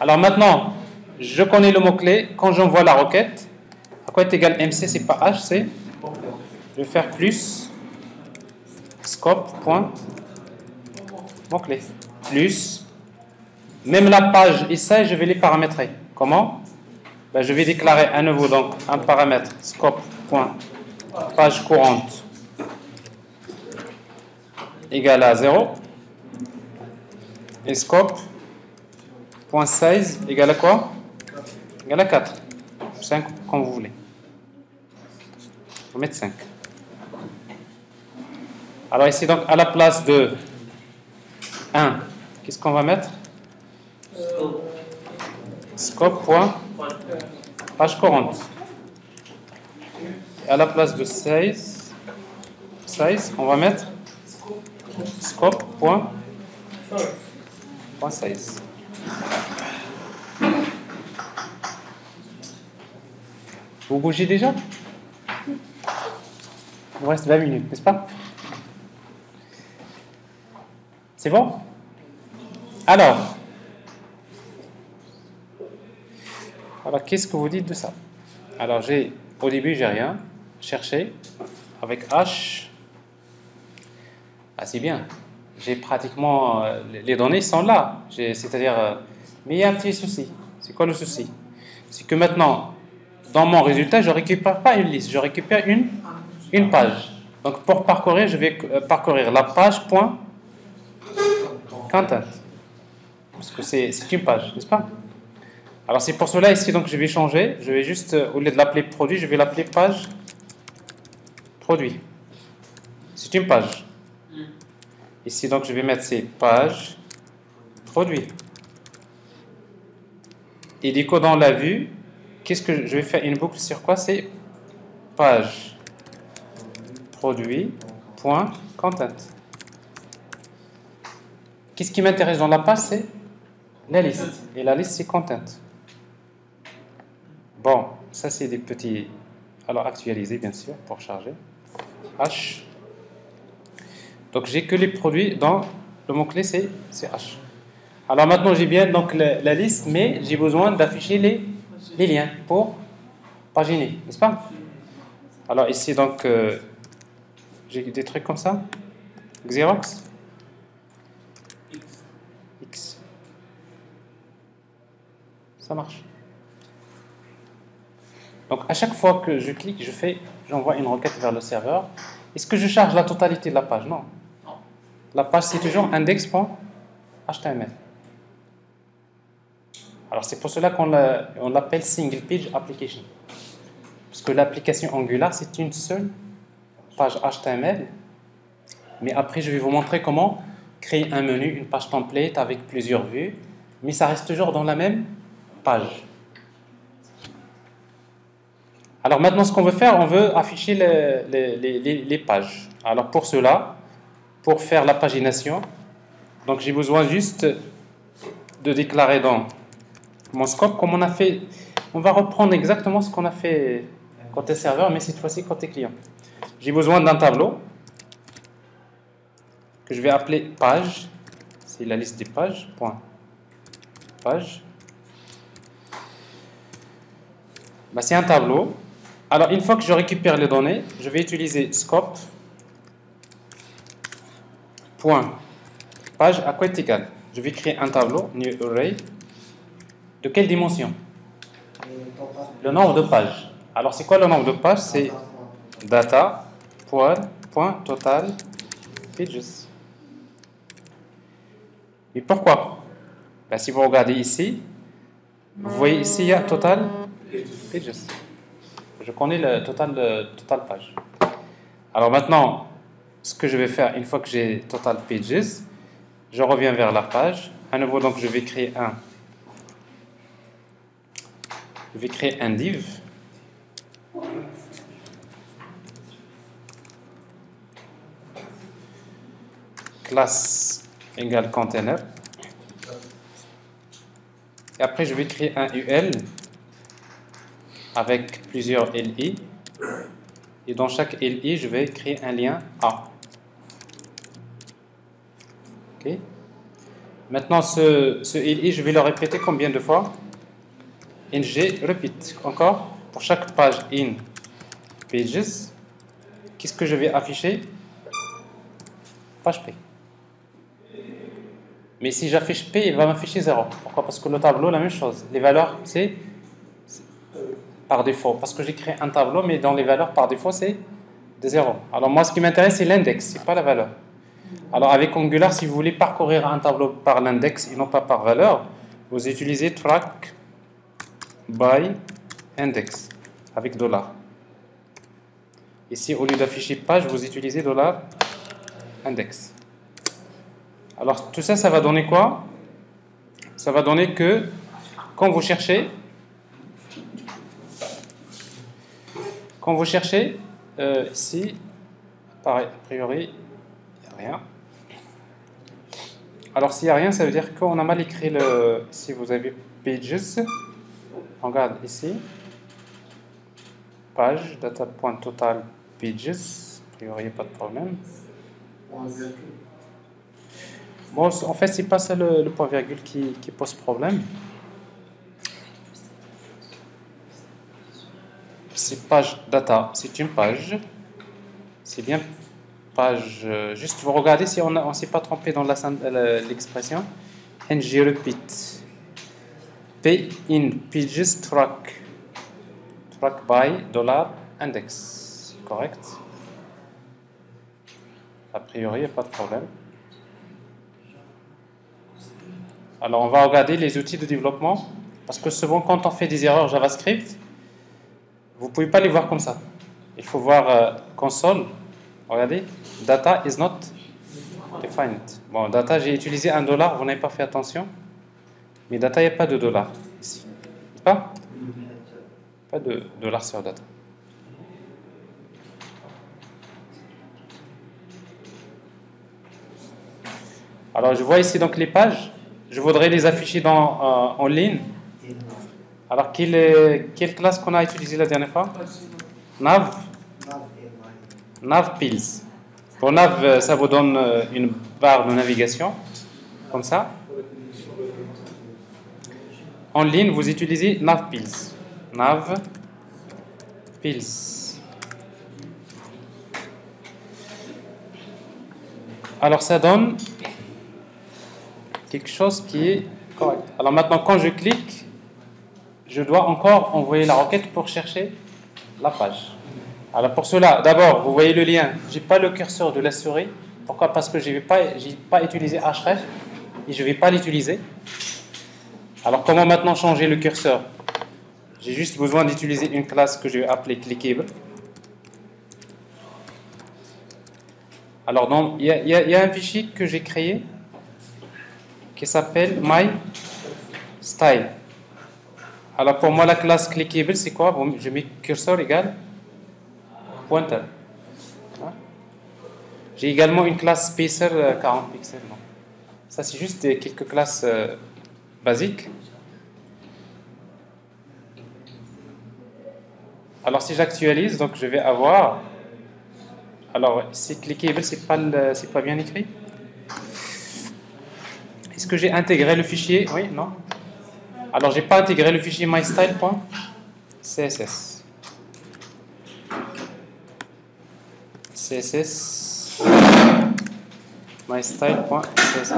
Alors maintenant, je connais le mot-clé. Quand j'envoie la requête, à quoi est égal MC? C'est pas H, c'est. Je vais faire plus scope.mot-clé. Plus. Même la page et ça, je vais les paramétrer. Comment? Ben, je vais déclarer à nouveau donc un paramètre scope.page courante égale à 0. Et scope.size égale à quoi? Égale à 4. 5 comme vous voulez. On va mettre 5. Alors ici donc à la place de 1, qu'est-ce qu'on va mettre? Scope.page courante. Et à la place de size, on va mettre scope.size. Vous bougez déjà? Il vous reste 20 minutes, n'est-ce pas? C'est bon? Alors, qu'est-ce que vous dites de ça? Alors, au début, j'ai rien cherché avec H. Ah, c'est bien. J'ai pratiquement les données sont là. C'est-à-dire, mais il y a un petit souci. C'est quoi le souci? C'est que maintenant, dans mon résultat, je ne récupère pas une liste, je récupère une page. Donc, pour parcourir, je vais parcourir la page point content. Parce que c'est une page, n'est-ce pas? Alors, c'est pour cela ici, donc je vais changer. Je vais juste, au lieu de l'appeler produit, je vais l'appeler page produit. C'est une page. Ici, donc, je vais mettre ces pages produit. Et du coup, dans la vue, qu'est-ce que je vais faire une boucle sur quoi? C'est page produit.content. Qu'est-ce qui m'intéresse dans la page? C'est la liste. Et la liste, c'est content. Bon, ça, c'est des petits. Alors, actualiser, bien sûr, pour charger. H. Donc, j'ai que les produits dans le mot-clé, c'est H. Alors, maintenant, j'ai bien donc, la liste, mais j'ai besoin d'afficher les liens pour paginer, n'est-ce pas? Alors, ici, donc, j'ai des trucs comme ça. Xerox. X. Ça marche. Donc, à chaque fois que je clique, j'envoie une requête vers le serveur. Est-ce que je charge la totalité de la page? Non. La page, c'est toujours index.html. Alors c'est pour cela qu'on l'appelle Single Page Application. Parce que l'application Angular, c'est une seule page HTML. Mais après, je vais vous montrer comment créer un menu, une page template avec plusieurs vues. Mais ça reste toujours dans la même page. Alors maintenant, ce qu'on veut faire, on veut afficher les pages. Alors pour cela, pour faire la pagination, donc j'ai besoin juste de déclarer dans mon scope comme on a fait. On va reprendre exactement ce qu'on a fait côté serveur, mais cette fois-ci côté client. J'ai besoin d'un tableau que je vais appeler page. C'est la liste des pages. Point. Page. Ben, c'est un tableau. Alors une fois que je récupère les données, je vais utiliser scope. Point. Page à quoi est égal. Je vais créer un tableau, new array. De quelle dimension? Le nombre de pages. Alors c'est quoi le nombre de pages? C'est data, point total, pages. Et pourquoi? Ben, si vous regardez ici, vous voyez ici il y a total pages. Je connais le total page. Alors maintenant, ce que je vais faire, une fois que j'ai total pages, je reviens vers la page. À nouveau, donc je vais créer un div. Classe égale container. Et après, je vais créer un UL avec plusieurs LI. Et dans chaque LI, je vais créer un lien A. Ok. Maintenant, ce LI, je vais le répéter combien de fois? ng repeat. Encore, pour chaque page in pages, qu'est-ce que je vais afficher? Page P. Mais si j'affiche P, il va m'afficher 0. Pourquoi? Parce que le tableau, la même chose. Les valeurs, c'est par défaut. Parce que j'ai créé un tableau, mais dans les valeurs, par défaut, c'est de 0. Alors moi, ce qui m'intéresse, c'est l'index, c'est pas la valeur. Alors avec Angular, si vous voulez parcourir un tableau par l'index et non pas par valeur, vous utilisez track by index avec $. Ici, au lieu d'afficher page, vous utilisez $index. Alors tout ça, ça va donner quoi? Ça va donner que quand vous cherchez ici, a priori, il n'y a rien. Alors s'il n'y a rien, ça veut dire qu'on a mal écrit le... Si vous avez pages, regarde ici, page, data.total pages, a priori, il n'y a pas de problème. Bon, en fait, c'est pas ça le point virgule qui pose problème. C'est page data, c'est une page. C'est bien page. Juste vous regardez si on ne s'est pas trompé dans l'expression. ng repeat. P in pages track by $index. Correct. A priori, il n'y a pas de problème. Alors, on va regarder les outils de développement. Parce que souvent, quand on fait des erreurs JavaScript, vous ne pouvez pas les voir comme ça. Il faut voir console. Regardez. Data is not defined. Bon, data, j'ai utilisé $1. Vous n'avez pas fait attention. Mais data, il n'y a pas de $. Ici. Pas de $ sur data. Alors, je vois ici donc les pages. Je voudrais les afficher en ligne. Alors, quelle classe qu'on a utilisée la dernière fois? Navpils. Pour nav, ça vous donne une barre de navigation, comme ça. En ligne, vous utilisez Navpils. Navpils. Alors, ça donne quelque chose qui est correct. Alors maintenant, quand je clique, je dois encore envoyer la requête pour chercher la page. Alors pour cela, d'abord, vous voyez le lien. Je n'ai pas le curseur de la souris. Pourquoi? Parce que je n'ai pas utilisé href et je ne vais pas l'utiliser. Alors comment maintenant changer le curseur? J'ai juste besoin d'utiliser une classe que je vais appeler clickable. Alors il y a un fichier que j'ai créé qui s'appelle myStyle. Alors pour moi la classe clickable c'est quoi? Je mets curseur égale pointer. J'ai également une classe spacer 40 pixels. Non. Ça c'est juste quelques classes basiques. Alors si j'actualise, donc je vais avoir. Alors c'est clickable, c'est pas bien écrit. Est-ce que j'ai intégré le fichier? Oui, non. Alors j'ai pas intégré le fichier mystyle.css. CSS mystyle.css.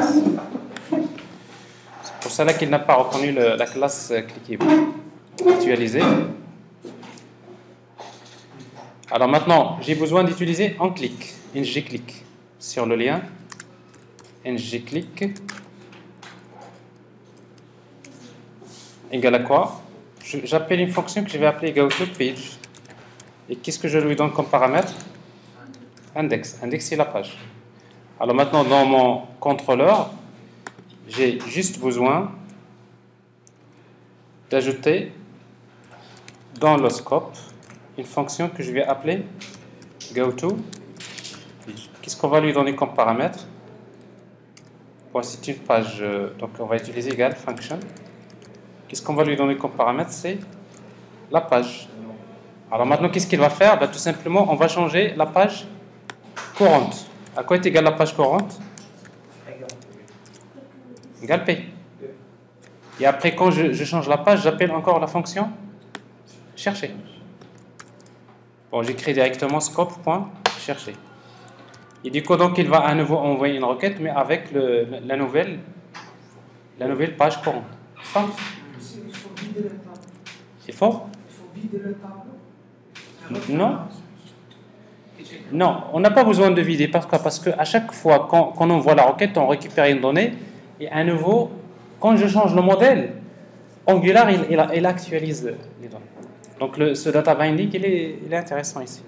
C'est pour cela qu'il n'a pas reconnu la classe clickable. Actualiser. Alors maintenant, j'ai besoin d'utiliser onClick, ngClick, sur le lien, ngClick, égale à quoi? J'appelle une fonction que je vais appeler goToPage. Et qu'est-ce que je lui donne comme paramètre? Index. Index, c'est la page. Alors maintenant, dans mon contrôleur, j'ai juste besoin d'ajouter dans le scope une fonction que je vais appeler goTo. Qu'est-ce qu'on va lui donner comme paramètre? Bon, c'est une page, donc on va utiliser égal function. Qu'est-ce qu'on va lui donner comme paramètre? C'est la page. Alors maintenant, qu'est-ce qu'il va faire? Ben, tout simplement, on va changer la page courante. À quoi est égale la page courante? Égale P. Et après, quand je change la page, j'appelle encore la fonction chercher. Bon, j'écris directement scope.chercher. Et du coup, donc, il va à nouveau envoyer une requête, mais avec la nouvelle page courante. Enfin, Il faut vider le tableau. il faut vider le tableau. Non. Non, on n'a pas besoin de vider parce que à chaque fois qu'on envoie la requête, on récupère une donnée et à nouveau, quand je change le modèle, Angular il actualise les données. Donc ce data binding il est intéressant ici.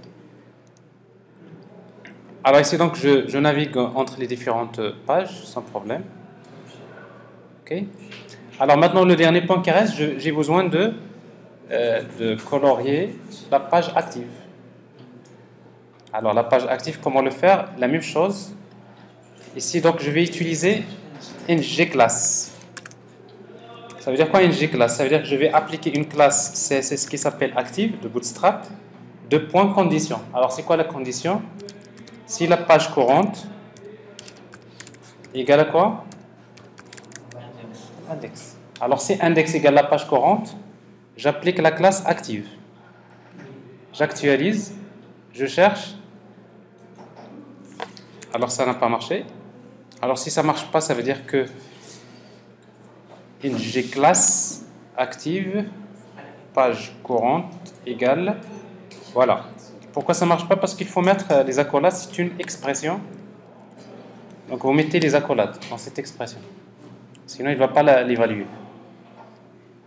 Alors ici donc je navigue entre les différentes pages sans problème. Ok. Alors maintenant le dernier point qui reste, j'ai besoin de colorier la page active. Alors la page active, comment le faire? La même chose. Ici donc je vais utiliser ngClass. Ça veut dire quoi ngClass? Ça veut dire que je vais appliquer une classe CSS qui s'appelle active de Bootstrap de point condition. Alors c'est quoi la condition? Si la page courante est égale à quoi? Index. Alors si index égale la page courante, j'applique la classe active. J'actualise, je cherche. Alors ça n'a pas marché. Alors si ça ne marche pas, ça veut dire que ngClass active page courante égale. Voilà. Pourquoi ça ne marche pas? Parce qu'il faut mettre les accolades, c'est une expression. Donc vous mettez les accolades dans cette expression. Sinon il ne va pas l'évaluer.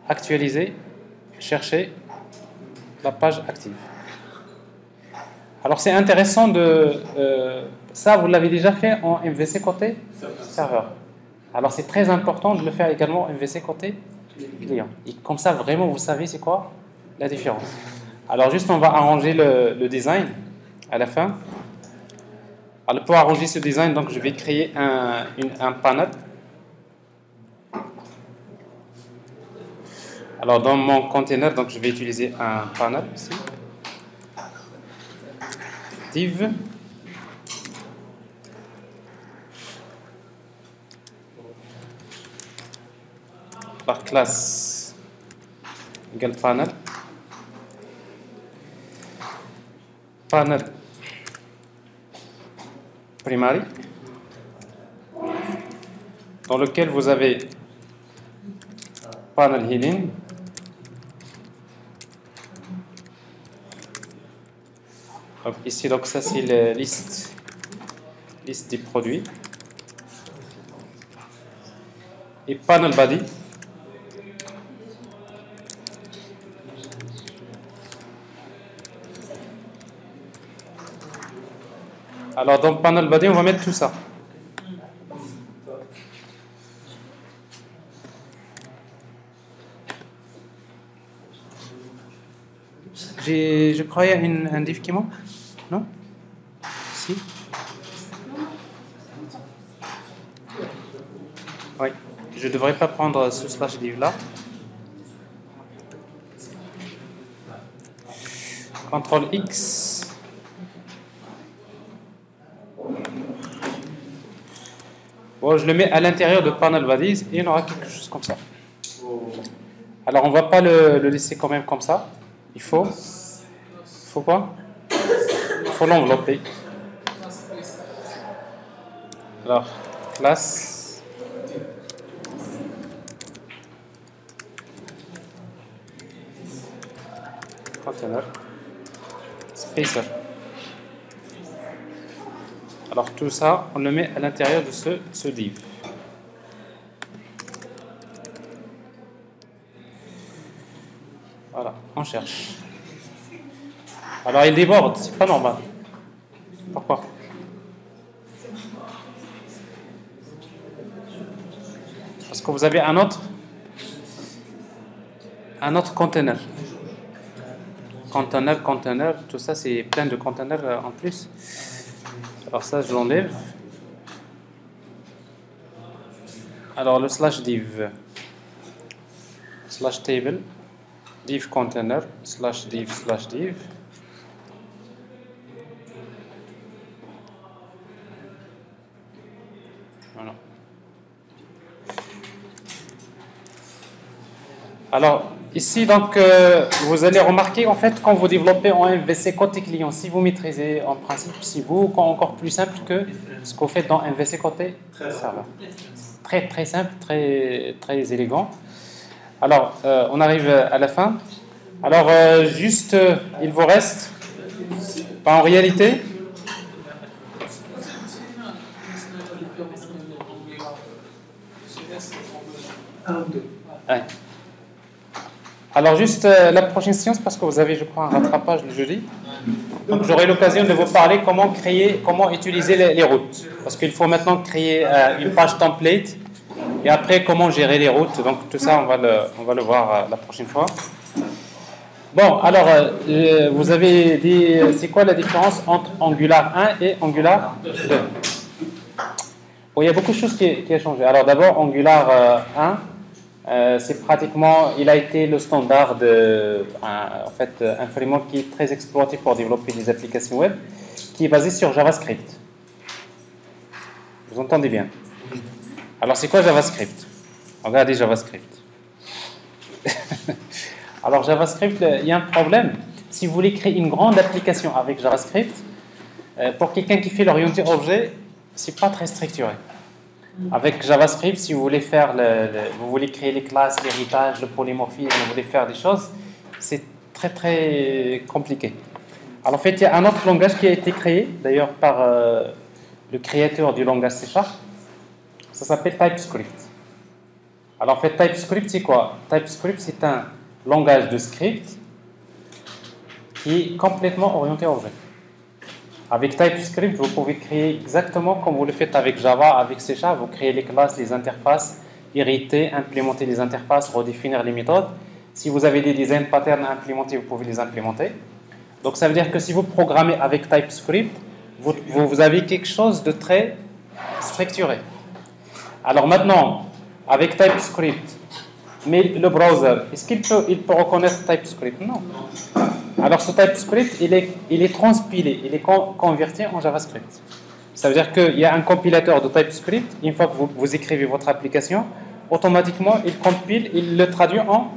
Actualiser, chercher la page active. Alors c'est intéressant de... ça, vous l'avez déjà fait en MVC côté serveur. Alors c'est très important de le faire également en MVC côté client. Et comme ça, vraiment, vous savez c'est quoi la différence. Alors juste, on va arranger le design à la fin. Alors pour arranger ce design, donc je vais créer un panel. Alors dans mon container, donc je vais utiliser un panel ici. Div. Par classe égale panel. Panel primary dans lequel vous avez panel heading, donc ici donc ça c'est la liste des produits, et panel body Alors dans panel body, on va mettre tout ça. Je croyais un div qui manque. Non? Si? Oui. Je ne devrais pas prendre ce slash div là. CTRL X. Bon, je le mets à l'intérieur de panel bodies et on aura quelque chose comme ça. Alors on ne va pas le laisser quand même comme ça. Il faut quoi? Il faut l'envelopper. Alors, classe. Container. Spacer. Alors tout ça, on le met à l'intérieur de ce div. Voilà, on cherche. Alors il déborde, c'est pas normal. Pourquoi? Parce que vous avez un autre container. Container, tout ça c'est plein de containers en plus. Alors ça je l'enlève. Alors le slash div, slash table, div container, slash div. Voilà. Alors ici donc vous allez remarquer en fait quand vous développez en MVC côté client, si vous maîtrisez en principe, si vous encore plus simple que ce que vous faites dans MVC côté serveur. Très simple, très élégant. Alors on arrive à la fin. Alors juste il vous reste en réalité ouais. Alors juste la prochaine séance, parce que vous avez je crois un rattrapage le jeudi, donc j'aurai l'occasion de vous parler comment utiliser les routes, parce qu'il faut maintenant créer une page template et après comment gérer les routes. Donc tout ça on va le voir la prochaine fois. Bon, alors vous avez dit c'est quoi la différence entre Angular 1 et Angular 2? Bon, il y a beaucoup de choses qui ont changé. Alors d'abord Angular 1, c'est pratiquement, il a été le standard en fait, un framework qui est très exploité pour développer des applications web, qui est basé sur JavaScript. Vous entendez bien? Alors c'est quoi JavaScript? Regardez JavaScript. Alors JavaScript, il y a un problème. Si vous voulez créer une grande application avec JavaScript, pour quelqu'un qui fait l'orienté objet, c'est pas très structuré. Avec JavaScript, si vous voulez faire vous voulez créer les classes, l'héritage, le polymorphisme, vous voulez faire des choses, c'est très compliqué. Alors en fait, il y a un autre langage qui a été créé, d'ailleurs par le créateur du langage C#. Ça s'appelle TypeScript. Alors en fait, TypeScript, c'est quoi? TypeScript, c'est un langage de script qui est complètement orienté objet. Avec TypeScript, vous pouvez créer exactement comme vous le faites avec Java, avec C#. Vous créez les classes, les interfaces, hériter, implémenter les interfaces, redéfinir les méthodes. Si vous avez des design patterns à implémenter, vous pouvez les implémenter. Donc ça veut dire que si vous programmez avec TypeScript, vous avez quelque chose de très structuré. Alors maintenant, avec TypeScript, mais le browser, est-ce qu'il peut reconnaître TypeScript? Non. Alors ce TypeScript, il est transpilé, il est converti en JavaScript. Ça veut dire qu'il y a un compilateur de TypeScript, une fois que vous écrivez votre application, automatiquement il compile, il le traduit en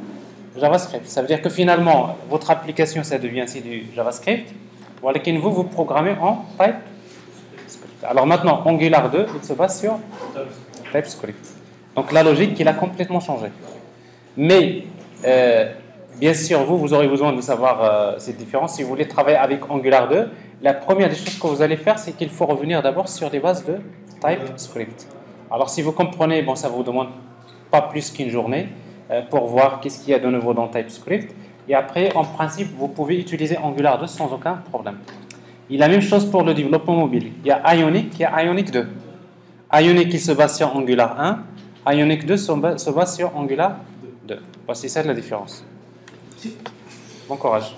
JavaScript. Ça veut dire que finalement, votre application, ça devient ainsi du JavaScript, voilà que vous programmez en TypeScript. Alors maintenant, Angular 2, il se base sur TypeScript. Donc la logique, il a complètement changé. Mais, bien sûr, vous aurez besoin de savoir cette différence. Si vous voulez travailler avec Angular 2, la première des choses que vous allez faire, c'est qu'il faut revenir d'abord sur les bases de TypeScript. Alors si vous comprenez, bon, ça ne vous demande pas plus qu'une journée pour voir qu'est-ce qu'il y a de nouveau dans TypeScript. Et après, en principe, vous pouvez utiliser Angular 2 sans aucun problème. Et la même chose pour le développement mobile. Il y a Ionic, il y a Ionic 2. Ionic qui se base sur Angular 1, Ionic 2 se base sur Angular 2. Voici ça la différence. Bon courage.